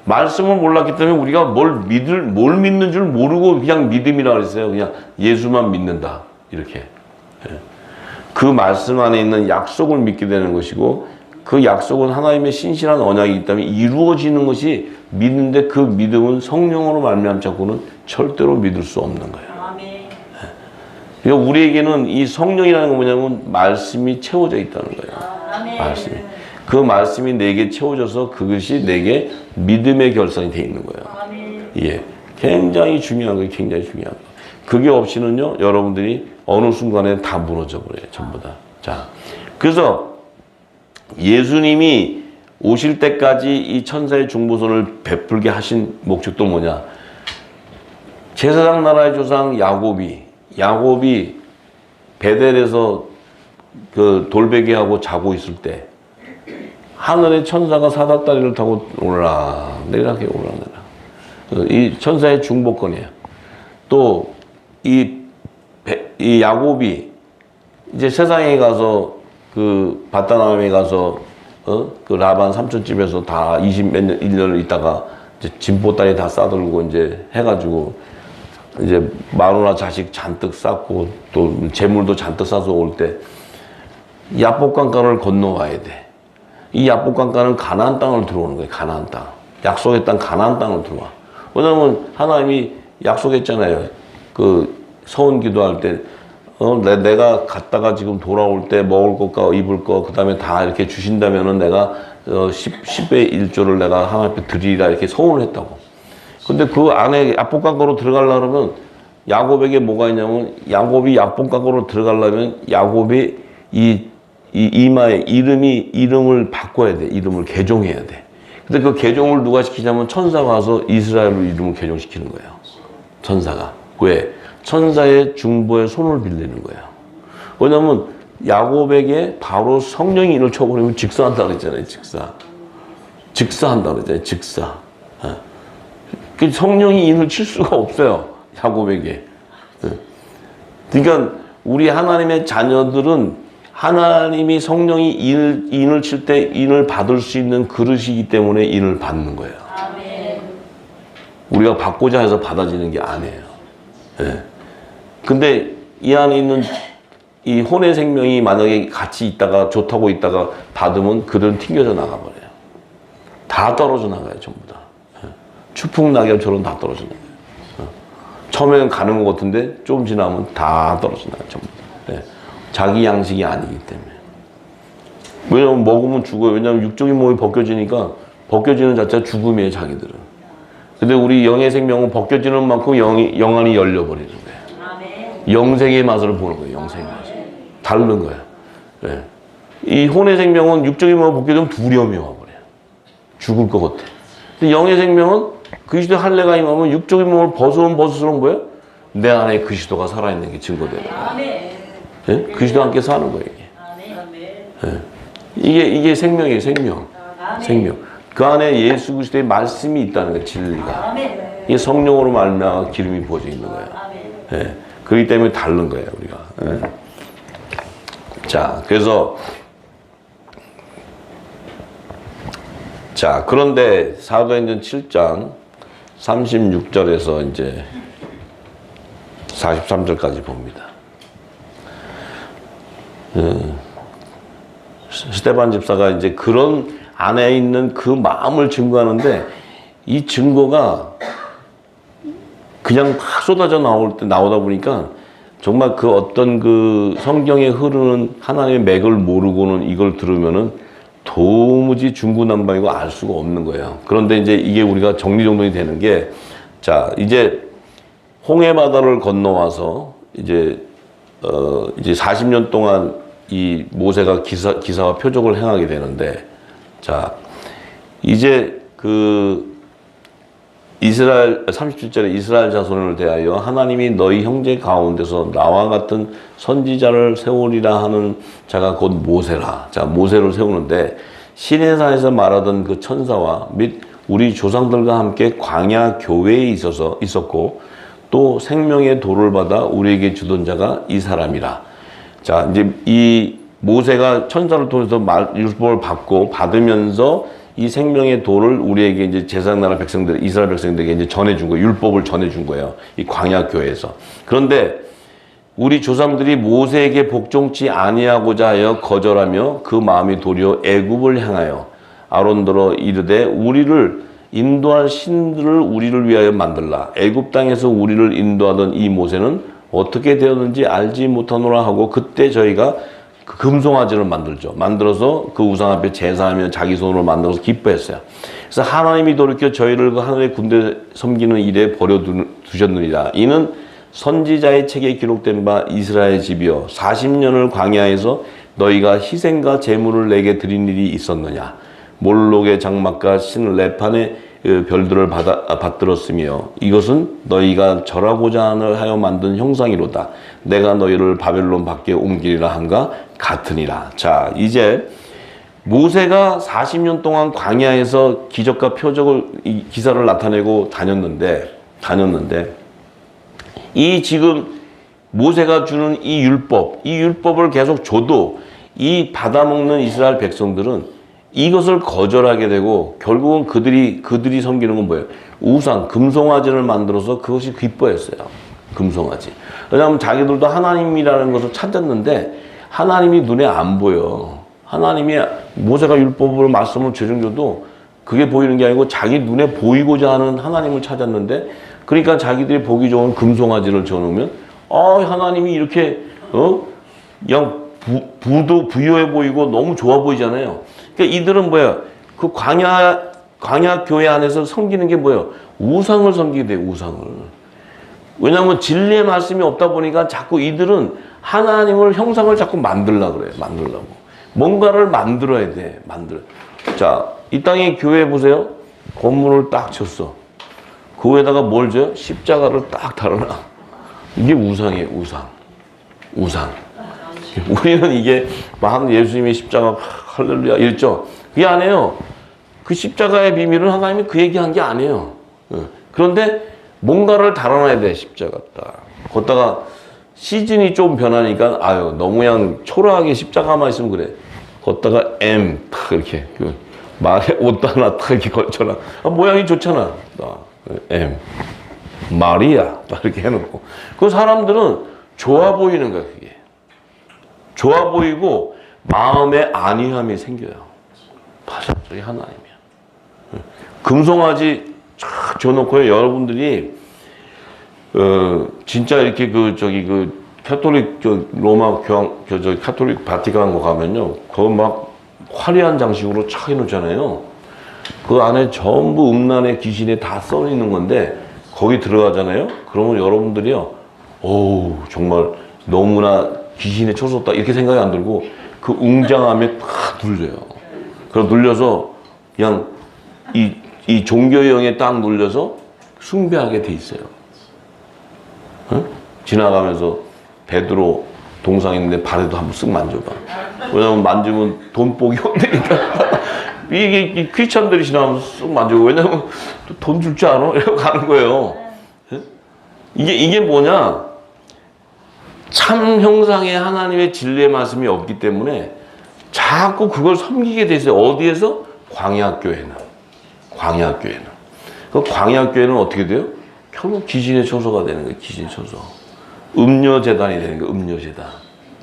말씀을 몰랐기 때문에 우리가 뭘 믿는 줄 모르고 그냥 믿음이라고 그랬어요. 그냥 예수만 믿는다. 이렇게. 그 말씀 안에 있는 약속을 믿게 되는 것이고 그 약속은 하나님의 신실한 언약이기 때문에 이루어지는 것이 믿는데 그 믿음은 성령으로 말미암지 않고는 절대로 믿을 수 없는 거예요. 그러니까 우리에게는 이 성령이라는 건 뭐냐면 말씀이 채워져 있다는 거예요. 말씀이. 그 말씀이 내게 채워져서 그것이 내게 믿음의 결산이 돼 있는 거예요. 예. 굉장히 중요한 거예요. 굉장히 중요한 거. 그게 없이는요, 여러분들이 어느 순간에 다 무너져 버려요. 전부 다. 자. 그래서 예수님이 오실 때까지 이 천사의 중보선을 베풀게 하신 목적도 뭐냐? 제사장 나라의 조상 야곱이 베델에서 그 돌베개하고 자고 있을 때 하늘의 천사가 사다다리를 타고 내려라. 이 천사의 중보권이에요. 또 이 야곱이 이제 세상에 가서 그 바다나움에 가서 그 라반 삼촌 집에서 다 20몇 년 1년을 있다가 이제 진보다리 다 싸들고 이제 해가지고 이제 마누라 자식 잔뜩 쌓고 또 재물도 잔뜩 싸서 올 때 야복강가를 건너와야 돼. 이 야복강가는 가나안 땅을 들어오는 거예요. 가나안 땅. 약속의 땅 가나안 땅을 들어와. 왜냐면 하나님이 약속했잖아요. 그 서원 기도할 때 내가 갔다가 지금 돌아올 때 먹을 것과 입을 것 그다음에 다 이렇게 주신다면은 내가 10의 1조를 내가 하나님 앞에 드리리라 이렇게 서원을 했다고. 근데 그 안에 야복강가로 들어가려면 야곱에게 뭐가 있냐면 야곱이 야복강가로 들어가려면 야곱이 이 이마에 이름을 바꿔야 돼. 이름을 개종해야 돼. 근데 그 개종을 누가 시키냐면 천사가 와서 이스라엘로 이름을 개종시키는 거예요. 천사가. 왜? 천사의 중보에 손을 빌리는 거예요. 왜냐면 야곱에게 바로 성령이 인을 쳐버리면 직사한다 그랬잖아요. 직사한다 그랬잖아요. 직사. 그 성령이 인을 칠 수가 없어요. 야곱에게. 그러니까 우리 하나님의 자녀들은 하나님이 성령이 인을 칠 때 인을 받을 수 있는 그릇이기 때문에 인을 받는 거예요. 아멘. 우리가 받고자 해서 받아지는 게 아니에요. 예. 근데 이 안에 있는 이 혼의 생명이 만약에 같이 있다가 좋다고 있다가 받으면 그들은 튕겨져 나가버려요. 다 떨어져 나가요. 전부 다. 예. 추풍 낙엽처럼 다 떨어져 나가요. 처음에는 가는 것 같은데 조금 지나면 다 떨어져 나가요. 전부 다. 예. 자기 양식이 아니기 때문에. 왜냐면 먹으면 죽어요. 왜냐면 육적인 몸이 벗겨지니까 벗겨지는 자체가 죽음이에요. 자기들은. 근데 우리 영의 생명은 벗겨지는 만큼 영안이 열려버리는 거예요. 영생의 맛을 보는 거예요. 영생의 맛을. 다른 거예요. 네. 이 혼의 생명은 육적인 몸을 벗겨지면 두려움이 와버려요. 죽을 것 같아. 근데 영의 생명은 그리스도 할례가 임하면 육적인 몸을 벗으면 벗을수록 뭐예요? 내 안에 그리스도가 살아있는 게 증거되는 거예요. 네? 그리스도와 함께 사는 거예요. 네. 이게 생명이에요. 생명. 그 안에 예수 그리스도의 말씀이 있다는 거예요. 진리가. 이게 성령으로 말미암아 기름이 부어져 있는 거예요. 네. 그렇기 때문에 다른 거예요. 우리가. 네. 자, 그래서 그런데 사도행전 7장 36절에서 이제 43절까지 봅니다. 스데반 집사가 이제 그런 안에 있는 그 마음을 증거하는데 이 증거가 그냥 막 쏟아져 나오다 보니까 정말 그 어떤 그 성경에 흐르는 하나님의 맥을 모르고는 이걸 들으면은 도무지 중구난방이고 알 수가 없는 거예요. 그런데 이제 이게 우리가 정리정돈이 되는 게 자, 이제 홍해바다를 건너와서 이제 40년 동안 이 모세가 기사와 표적을 행하게 되는데 자, 이제 그 이스라엘 37절에 이스라엘 자손을 대하여 하나님이 너희 형제 가운데서 나와 같은 선지자를 세우리라 하는 자가 곧 모세라. 자, 모세를 세우는데 시내산에서 말하던 그 천사와 및 우리 조상들과 함께 광야 교회에 있었고 또 생명의 도를 받아 우리에게 주던 자가 이 사람이라. 자, 이제 이 모세가 천사를 통해서 율법을 받으면서 이 생명의 도를 우리에게 이제 제사장 나라 백성들, 이스라엘 백성들에게 이제 전해준 거예요. 율법을 전해준 거예요. 이 광야 교회에서. 그런데 우리 조상들이 모세에게 복종치 아니하고자 하여 거절하며 그 마음이 도리어 애굽을 향하여 아론더러 이르되 우리를 인도할 신들을 우리를 위하여 만들라. 애굽 땅에서 우리를 인도하던 이 모세는 어떻게 되었는지 알지 못하노라 하고 그때 저희가 그 금송아지를 만들죠. 만들어서 그 우상 앞에 제사하며 자기 손으로 만들어서 기뻐했어요. 그래서 하나님이 돌이켜 저희를 그 하늘의 군대 섬기는 일에 버려두셨느니라. 이는 선지자의 책에 기록된 바 이스라엘 집이여 40년을 광야에서 너희가 희생과 제물을 내게 드린 일이 있었느냐. 몰록의 장막과 신 레판의 별들을 받들었으며 이것은 너희가 절하고자 하여 만든 형상이로다. 내가 너희를 바벨론 밖에 옮기리라 한가 같으니라. 자, 이제 모세가 40년 동안 광야에서 기적과 표적을 기사를 나타내고 다녔는데 이 지금 모세가 주는 이 율법을 계속 줘도 이 받아먹는 이스라엘 백성들은 이것을 거절하게 되고 결국은 그들이 섬기는 건 뭐예요? 우상, 금송아지를 만들어서 그것이 기뻐했어요. 금송아지. 왜냐하면 자기들도 하나님이라는 것을 찾았는데 하나님이 눈에 안 보여. 하나님이 모세가 율법으로 말씀을 제정줘도 그게 보이는 게 아니고 자기 눈에 보이고자 하는 하나님을 찾았는데 그러니까 자기들이 보기 좋은 금송아지를 줘놓으면 하나님이 이렇게 그냥 부유해 보이고 너무 좋아 보이잖아요. 그러니까 이들은 뭐야? 그 광야 교회 안에서 섬기는 게 뭐예요? 우상을 섬기게 돼요, 우상을. 왜냐하면 진리의 말씀이 없다 보니까 자꾸 이들은 하나님을 형상을 자꾸 만들려고 그래요, 만들려고. 뭔가를 만들어야 돼, 자, 이 땅에 교회 보세요. 건물을 딱 쳤어. 그 위에다가 뭘 줘요? 십자가를 딱 달아놔. 이게 우상이에요, 우상. 우리는 이게 막 예수님의 십자가 할렐루야 이랬죠. 그게 아니에요. 그 십자가의 비밀은 하나님이 그 얘기한 게 아니에요. 그런데 뭔가를 달아놔야 돼, 십자가 딱. 거기다가 시즌이 좀 변하니까 너무 그냥 초라하게 십자가만 있으면 그래. 거기다가 M 탁 이렇게 말에 옷 하나 탁 이렇게 걸쳐놔. 모양이 좋잖아. M 마리아 딱 이렇게 해놓고 그 사람들은 좋아 보이는 거야. 그게 좋아 보이고 마음에 안위함이 생겨요. 맞아, 저기 하나님이야. 금송아지 쫙 줘놓고요. 여러분들이 진짜 이렇게 카톨릭 로마 교황 카톨릭 바티칸 거 가면요, 거기 막 화려한 장식으로 착 해놓잖아요. 그 안에 전부 음란의 귀신에 다 써 있는 건데 거기 들어가잖아요. 그러면 여러분들이요, 정말 너무나 귀신에 쳐섰다 이렇게 생각이 안 들고 그 웅장함에 딱 눌려요. 그럼 눌려서 그냥 이 종교의 영에 딱 눌려서 숭배하게 돼 있어요. 지나가면서 베드로 동상 있는데 발에도 한번 쓱 만져봐. 왜냐면 만지면 돈복이 온다니까. 이게 크리스찬들이 지나가면 쓱 만지고, 왜냐면 돈 줄 줄 알아? 이러고 가는 거예요. 이게 뭐냐? 참 형상의 하나님의 진리의 말씀이 없기 때문에 자꾸 그걸 섬기게 돼 있어요. 어디에서? 광야교회는. 그 광야교회는 어떻게 돼요? 결국 귀신의 처소가 되는 거예요. 귀신의 처소. 음녀재단이 되는 거예요. 음녀재단.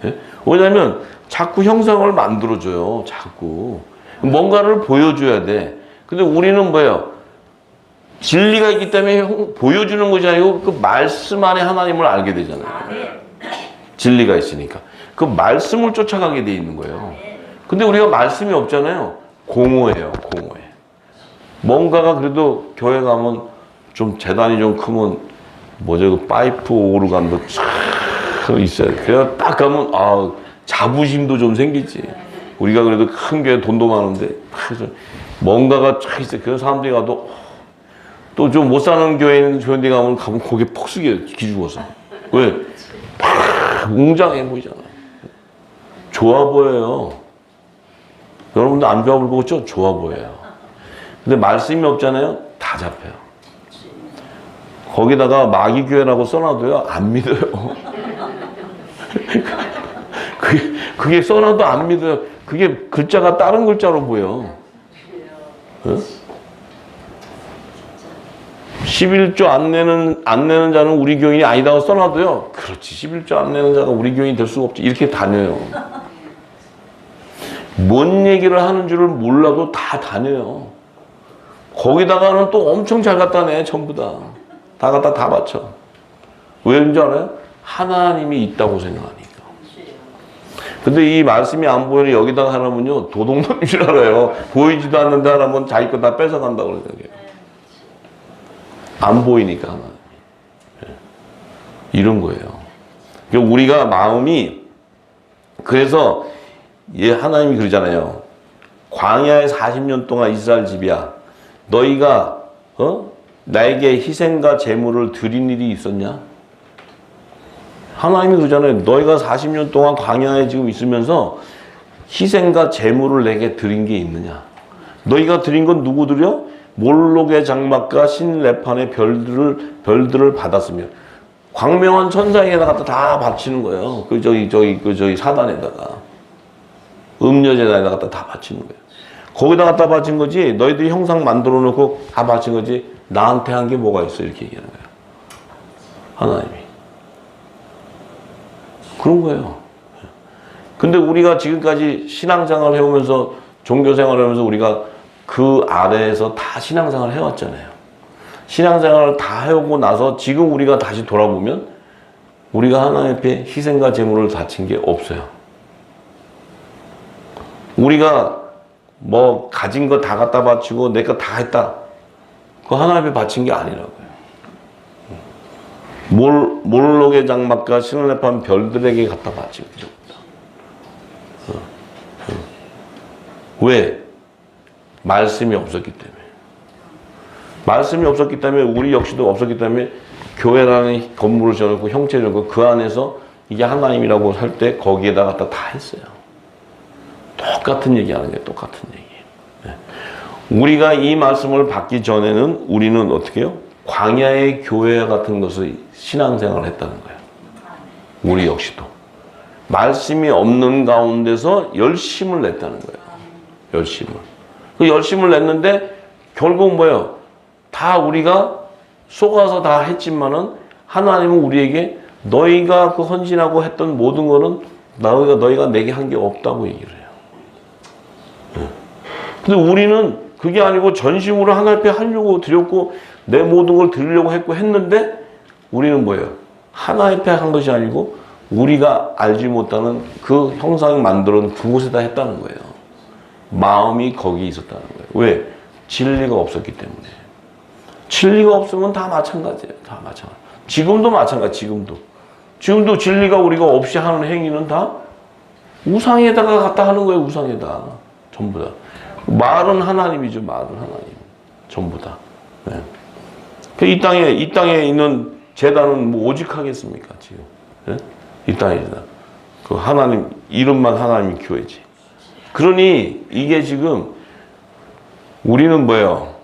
예? 왜냐하면 자꾸 형상을 만들어줘요. 자꾸. 뭔가를 보여줘야 돼. 근데 우리는 뭐예요? 진리가 있기 때문에 보여주는 것이 아니고 그 말씀 안에 하나님을 알게 되잖아요. 진리가 있으니까. 그 말씀을 쫓아가게 돼 있는 거예요. 근데 우리가 말씀이 없잖아요. 공허해요. 뭔가가 그래도 교회 가면 좀 재단이 좀 크면 그 파이프 오르간도 쫙 있어요. 그래야 딱 가면 자부심도 좀 생기지. 우리가 그래도 큰 교회 돈도 많은데 그래서 뭔가가 쫙 있어요. 그런 사람들이 가도 또 좀 못 사는 교회는 좋은 데 가면 고개 퍽 숙여요. 기죽어서. 왜? 웅장해 보이잖아. 좋아 보여요. 여러분들 안 좋아 보이고 그렇죠? 좋아 보여요. 근데 말씀이 없잖아요. 다 잡혀요. 거기다가 마귀교회라고 써놔도요, 안 믿어요. 그게 써놔도 안 믿어요. 그게 글자가 다른 글자로 보여. 11조 안 내는 자는 우리 교인이 아니다고 써놔도요, 그렇지, 11조 안 내는 자가 우리 교인이 될 수가 없지. 이렇게 다녀요. 뭔 얘기를 하는 줄을 몰라도 다 다녀요. 거기다가는 또 엄청 잘 갖다 내, 전부 다. 다 갖다 다 바쳐. 왜 그런지 알아요? 하나님이 있다고 생각하니까. 근데 이 말씀이 안 보이는 여기다가 하나면요, 도둑놈인 줄 알아요. 보이지도 않는데 하나면 자기 거 다 뺏어간다고 그러는 거예요. 안 보이니까 하나님. 이런 거예요. 그러니까 우리가 마음이, 그래서 하나님이 그러잖아요. 광야에 40년 동안 이스라엘 집이야. 너희가 나에게 희생과 제물을 드린 일이 있었냐? 하나님이 그러잖아요. 너희가 40년 동안 광야에 지금 있으면서 희생과 제물을 내게 드린 게 있느냐? 너희가 드린 건 누구 드려? 몰록의 장막과 신레판의 별들을 받았으며, 광명한 천상에다가 다 바치는 거예요. 저기 사단에다가, 음녀제단에다가 다 바치는 거예요. 거기다 갖다 바친 거지, 너희들이 형상 만들어 놓고 다 바친 거지, 나한테 한 게 뭐가 있어? 이렇게 얘기하는 거예요. 하나님이. 그런 거예요. 근데 우리가 지금까지 신앙생활을 해오면서, 종교생활을 하면서 우리가 그 아래에서 다 신앙생활을 해왔잖아요. 신앙생활을 다 해오고 나서 지금 우리가 다시 돌아보면 우리가 하나님 앞에 희생과 제물을 바친 게 없어요. 우리가 뭐 가진 거 다 갖다 바치고 내 거 다 했다. 그거 하나님 앞에 바친 게 아니라고요. 몰록의 장막과 신레판 별들에게 갖다 바친 거죠. 왜? 말씀이 없었기 때문에. 말씀이 없었기 때문에, 우리 역시도 없었기 때문에 교회라는 건물을 지어놓고 형체를 놓고 그 안에서 이게 하나님이라고 할 때 거기에다 갖다 다 했어요. 똑같은 얘기하는 게 똑같은 얘기예요. 우리가 이 말씀을 받기 전에는 우리는 어떻게 해요? 광야의 교회 같은 것을 신앙생활을 했다는 거예요. 우리 역시도. 말씀이 없는 가운데서 열심을 냈다는 거예요. 열심을. 그 열심을 냈는데 결국 뭐예요? 다 우리가 속아서 다 했지만은 하나님은 우리에게 너희가 그 헌신하고 했던 모든 거는 너희가 내게 한 게 없다고 얘기를 해요. 근데 우리는 그게 아니고 전심으로 하나님 앞에 하려고 드렸고 내 모든 걸 드리려고 했는데 우리는 뭐예요? 하나님 앞에 한 것이 아니고 우리가 알지 못하는 그 형상을 만들어 놓은 그곳에다 했다는 거예요. 마음이 거기 있었다는 거예요. 왜? 진리가 없었기 때문에. 진리가 없으면 다 마찬가지예요. 다 마찬가지. 지금도 마찬가지. 지금도 진리가 우리가 없이 하는 행위는 다 우상에다가 갖다 하는 거예요. 우상에다. 전부 다. 말은 하나님이죠. 말은 하나님. 전부 다. 네. 이 땅에 있는 제단은 뭐 오직 하겠습니까? 지금. 네? 이 땅에 그 하나님, 이름만 하나님 교회지. 그러니 이게 지금 우리는 뭐예요?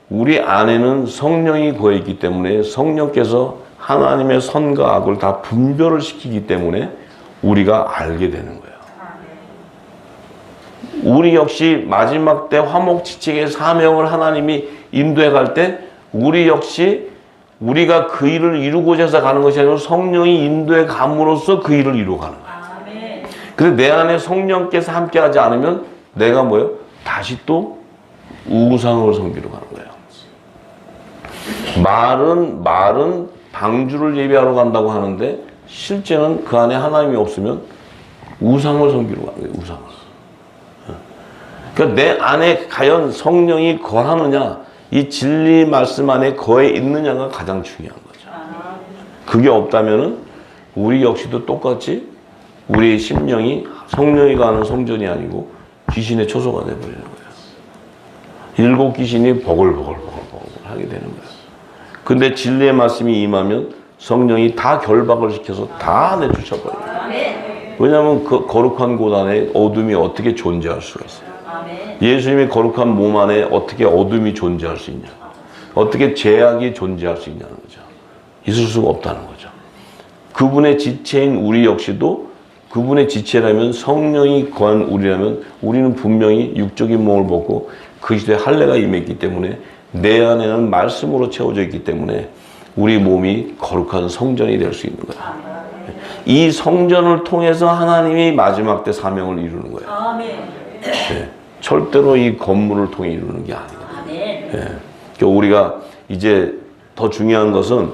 우리 안에는 성령이 거했기 때문에 성령께서 하나님의 선과 악을 다 분별을 시키기 때문에 우리가 알게 되는 거예요. 우리 역시 마지막 때 화목지책의 사명을 하나님이 인도해 갈 때 우리 역시 우리가 그 일을 이루고자 해서 가는 것이 아니라 성령이 인도해 감으로써 그 일을 이루어가는 거예요. 그래서 내 안에 성령께서 함께 하지 않으면 내가 뭐예요? 다시 또 우상을 섬기러 가는 거예요. 말은 방주를 예배하러 간다고 하는데 실제는 그 안에 하나님이 없으면 우상을 섬기러 가는 거예요. 우상을. 그러니까 내 안에 과연 성령이 거하느냐, 이 진리 말씀 안에 거해 있느냐가 가장 중요한 거죠. 그게 없다면은 우리 역시도 똑같이 우리의 심령이 성령이 가는 성전이 아니고 귀신의 초소가 되어버리는 거예요. 7 귀신이 버글버글 하게 되는 거예요. 근데 진리의 말씀이 임하면 성령이 다 결박을 시켜서 다 내쫓아버려요. 왜냐하면 그 거룩한 곳 안에 어둠이 어떻게 존재할 수가 있어요. 예수님의 거룩한 몸 안에 어떻게 어둠이 존재할 수 있냐, 어떻게 죄악이 존재할 수 있냐는 거죠. 있을 수가 없다는 거죠. 그분의 지체인 우리 역시도 그분의 지체라면, 성령이 거한 우리라면 우리는 분명히 육적인 몸을 벗고 그 시대에 할례가 임했기 때문에 내 안에는 말씀으로 채워져 있기 때문에 우리 몸이 거룩한 성전이 될 수 있는 거예요. 이 성전을 통해서 하나님이 마지막 때 사명을 이루는 거예요. 네. 절대로 이 건물을 통해 이루는 게 아니거든요. 네. 그러니까 우리가 이제 더 중요한 것은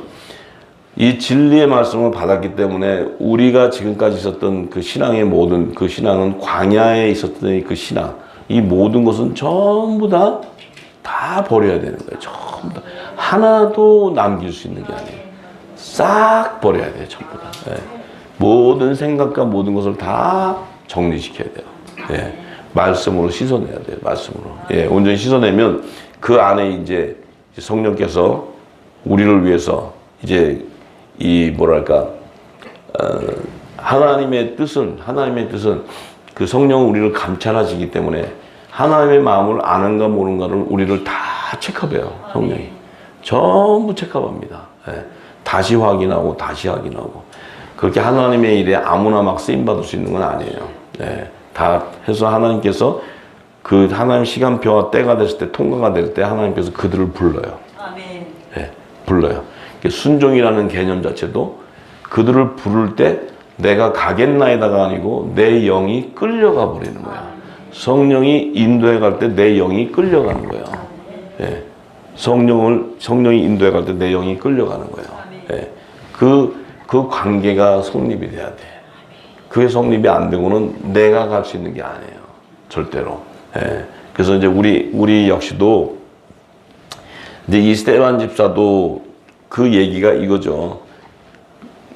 이 진리의 말씀을 받았기 때문에 우리가 지금까지 있었던 그 신앙의 모든 그 신앙은 광야에 있었던 그 신앙, 이 모든 것은 전부 다 버려야 되는 거예요. 전부 다. 하나도 남길 수 있는 게 아니에요. 싹 버려야 돼요. 전부 다. 예. 모든 생각과 모든 것을 다 정리시켜야 돼요. 예. 말씀으로 씻어내야 돼요. 말씀으로. 예. 온전히 씻어내면 그 안에 이제 성령께서 우리를 위해서 이제 이 뭐랄까 하나님의 뜻은 그 성령은 우리를 감찰하시기 때문에 하나님의 마음을 아는가 모르는가를 우리를 다 체크해요. 성령이 전부 체크합니다. 예. 다시 확인하고 다시 확인하고 그렇게 하나님의 일에 아무나 막 쓰임 받을 수 있는 건 아니에요. 예. 다 해서 하나님께서 그 하나님 시간표와 때가 됐을 때 통과가 될 때 하나님께서 그들을 불러요. 아멘. 예. 불러요. 순종이라는 개념 자체도 그들을 부를 때 내가 가겠나이다가 아니고 내 영이 끌려가 버리는 거야. 성령이 인도해 갈 때 내 영이 끌려가는 거예요. 예. 성령이 인도해 갈 때 내 영이 끌려가는 거예요. 예. 그 관계가 성립이 돼야 돼. 그게 성립이 안 되고는 내가 갈 수 있는 게 아니에요. 절대로. 예. 그래서 이제 우리 역시도 이제 이 스데반 집사도 그 얘기가 이거죠.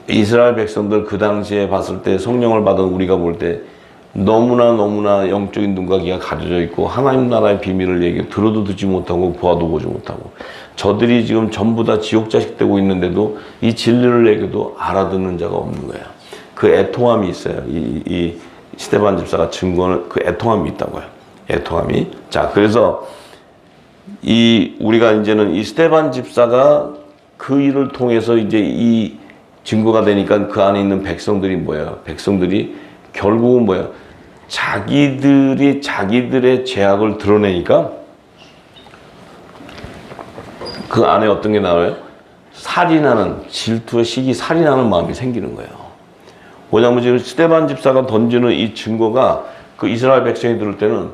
이스라엘 백성들 그 당시에 봤을 때 성령을 받은 우리가 볼 때 너무나 영적인 눈과 귀가 가려져 있고 하나님 나라의 비밀을 얘기 들어도 듣지 못하고 보아도 보지 못하고 저들이 지금 전부 다 지옥 자식 되고 있는데도 이 진리를 얘기도 알아듣는 자가 없는 거예요. 그 애통함이 있어요. 이 스데반 집사가 증거는 그 애통함이 있다고요. 애통함이. 자, 그래서 우리가 이제는 이 스데반 집사가 그 일을 통해서 이제 이 증거가 되니까 그 안에 있는 백성들이 뭐예요? 백성들이 결국은 뭐예요? 자기들이 자기들의 죄악을 드러내니까 그 안에 어떤 게 나와요? 살인하는, 질투의 시기 살인하는 마음이 생기는 거예요. 뭐냐면 지금 스데반 집사가 던지는 이 증거가 그 이스라엘 백성이 들을 때는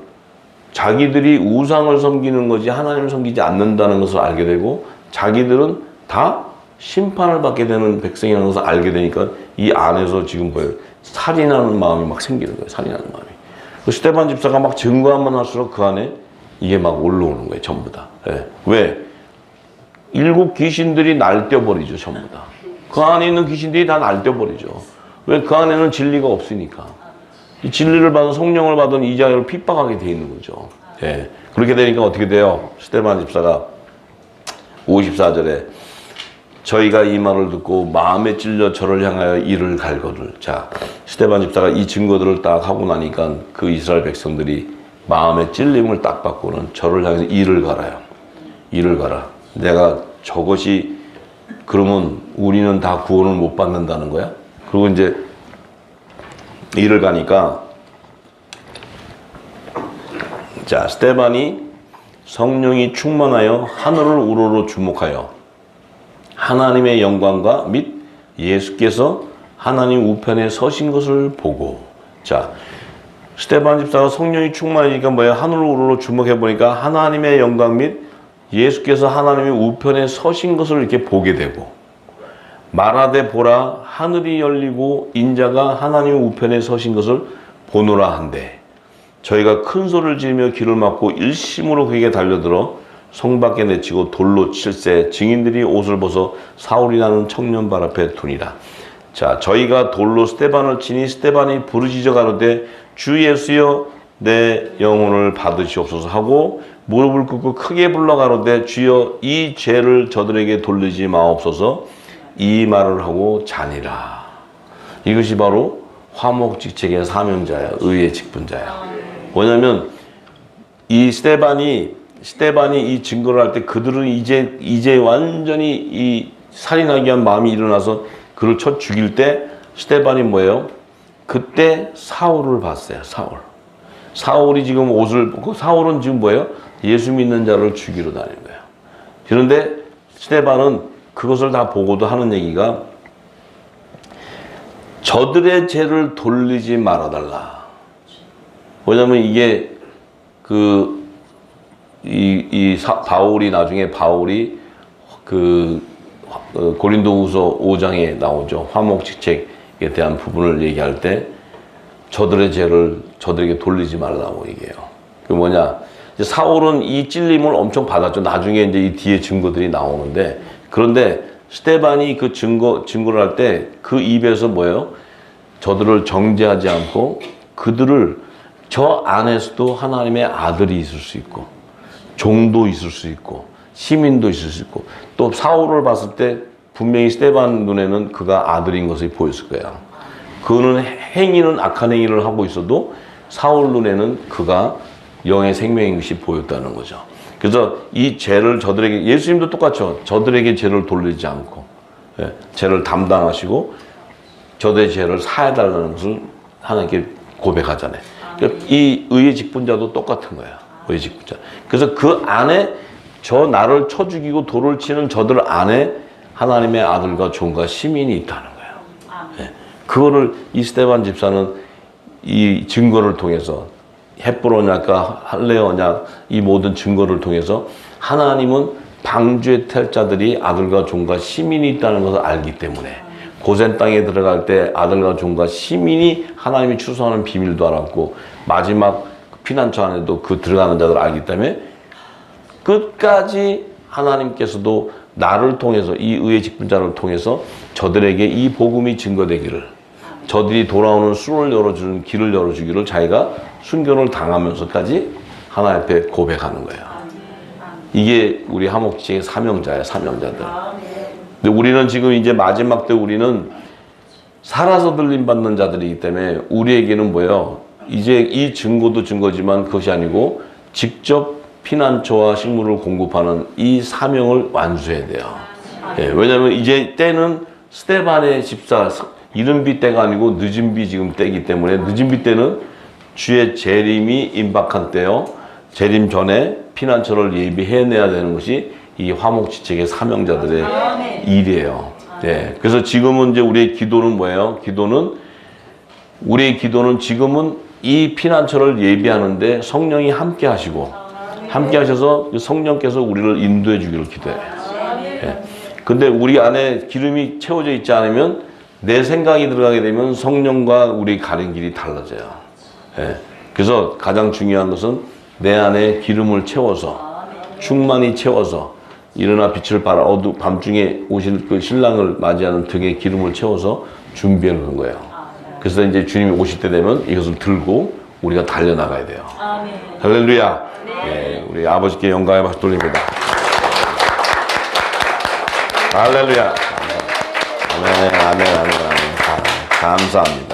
자기들이 우상을 섬기는 거지 하나님을 섬기지 않는다는 것을 알게 되고 자기들은 다 심판을 받게 되는 백성이라는 것을 알게 되니까 이 안에서 지금 뭐예요? 살인하는 마음이 막 생기는 거예요. 살인하는 마음이. 그 스데반 집사가 막 증거하면 할수록 그 안에 이게 막 올라오는 거예요. 전부 다. 예. 왜? 7 귀신들이 날뛰어버리죠. 전부 다. 그 안에 있는 귀신들이 다 날뛰어버리죠. 왜? 그 안에는 진리가 없으니까. 이 진리를 받은 성령을 받은 이자를 핍박하게 돼 있는 거죠. 예. 그렇게 되니까 어떻게 돼요? 스데반 집사가 54절에 저희가 이 말을 듣고 마음에 찔려 저를 향하여 이를 갈거늘. 자, 스데반 집사가 이 증거들을 딱 하고 나니까 그 이스라엘 백성들이 마음에 찔림을 딱 받고는 저를 향해서 이를 갈아요. 이를 갈아. 내가 저것이 그러면 우리는 다 구원을 못 받는다는 거야? 그리고 이제 이를 가니까 자, 스데반이 성령이 충만하여 하늘을 우러러 주목하여 하나님의 영광과 및 예수께서 하나님 우편에 서신 것을 보고. 자, 스데반 집사가 성령이 충만하니까 뭐예요? 하늘을 우러러 주목해 보니까 하나님의 영광 및 예수께서 하나님의 우편에 서신 것을 이렇게 보게 되고 말하되 보라 하늘이 열리고 인자가 하나님의 우편에 서신 것을 보노라 한데 저희가 큰 소리를 지르며 귀를 막고 일심으로 그에게 달려들어 성 밖에 내치고 돌로 칠세 증인들이 옷을 벗어 사울이라는 청년 발 앞에 두니라. 자, 저희가 돌로 스데반을 치니 스데반이 부르짖어 가로되 주 예수여 내 영혼을 받으시옵소서 하고 무릎을 꿇고 크게 불러 가로되 주여 이 죄를 저들에게 돌리지 마옵소서 이 말을 하고 자니라. 이것이 바로 화목직책의 사명자야. 의의 직분자야. 뭐냐면 이 스데반이 이 증거를 할 때 그들은 이제 완전히 이 살인하기 위한 마음이 일어나서 그를 쳐 죽일 때 스데반이 뭐예요? 그때 사울을 봤어요. 사울이 지금 옷을 벗고 사울은 지금 뭐예요? 예수 믿는 자를 죽이러 다니는 거예요. 그런데 스데반은 그것을 다 보고도 하는 얘기가 저들의 죄를 돌리지 말아달라. 뭐냐면 이게 바울이 나중에 그 고린도후서 5장에 나오죠. 화목직책에 대한 부분을 얘기할 때 저들의 죄를 저들에게 돌리지 말라고 얘기해요. 그 뭐냐? 이제 사울은 이 찔림을 엄청 받았죠. 나중에 이제 이 뒤에 증거들이 나오는데, 그런데 스데반이 그 증거를 할 때 그 입에서 뭐예요? 저들을 정죄하지 않고 그들을 저 안에서도 하나님의 아들이 있을 수 있고 종도 있을 수 있고 시민도 있을 수 있고, 또 사울을 봤을 때 분명히 스데반 눈에는 그가 아들인 것이 보였을 거야. 그는 행위는 악한 행위를 하고 있어도 사울 눈에는 그가 영의 생명인 것이 보였다는 거죠. 그래서 이 죄를 저들에게, 예수님도 똑같죠. 저들에게 죄를 돌리지 않고 죄를 담당하시고 저들의 죄를 사해달라는 것을 하나님께 고백하잖아요. 그러니까 이 의의 직분자도 똑같은 거예요. 의의 직분자. 그래서 그 안에 저 나를 쳐 죽이고 돌을 치는 저들 안에 하나님의 아들과 종과 시민이 있다는 거예요. 그거를 이 스데반 집사는 이 증거를 통해서, 헷브로냐까 할레어냐 이 모든 증거를 통해서 하나님은 방주에 탈 자들이 아들과 종과 시민이 있다는 것을 알기 때문에 고센 땅에 들어갈 때 아들과 종과 시민이 하나님이 추수하는 비밀도 알았고, 마지막 피난처 안에도 그 들어가는 자들을 알기 때문에 끝까지 하나님께서도 나를 통해서, 이 의의 직분자를 통해서 저들에게 이 복음이 증거되기를, 저들이 돌아오는 수를 열어주는 길을 열어주기를 자기가 순교를 당하면서까지 하나님 앞에 고백하는 거예요. 이게 우리 화목직의 사명자예요. 사명자들. 근데 우리는 지금 이제 마지막 때 우리는 살아서 들림 받는 자들이기 때문에 우리에게는 뭐예요? 이제 이 증거도 증거지만 그것이 아니고 직접 피난처와 식물을 공급하는 이 사명을 완수해야 돼요. 왜냐하면 이제 때는 스데반의 집사, 이른 비 때가 아니고 늦은 비 지금 때이기 때문에, 늦은 비 때는 주의 재림이 임박한 때요. 재림 전에 피난처를 예비해내야 되는 것이 이 화목지책의 사명자들의 일이에요. 그래서 지금은 이제 우리의 기도는 뭐예요? 우리의 기도는 지금은 이 피난처를 예비하는데 성령이 함께 하시고, 함께 하셔서 성령께서 우리를 인도해 주기를 기도해요. 근데 우리 안에 기름이 채워져 있지 않으면, 내 생각이 들어가게 되면 성령과 우리 가는 길이 달라져요. 그래서 가장 중요한 것은 내 안에 기름을 채워서, 충만히 채워서, 일어나 빛을 발하 밤중에 오실 그 신랑을 맞이하는 등에 기름을 채워서 준비해 놓는 거예요. 그래서 이제 주님이 오실 때 되면 이것을 들고 우리가 달려나가야 돼요. 할렐루야. 우리 아버지께 영광의 박수 돌립니다. 할렐루야. 아멘, 아멘, 아멘, 아멘. 감사합니다.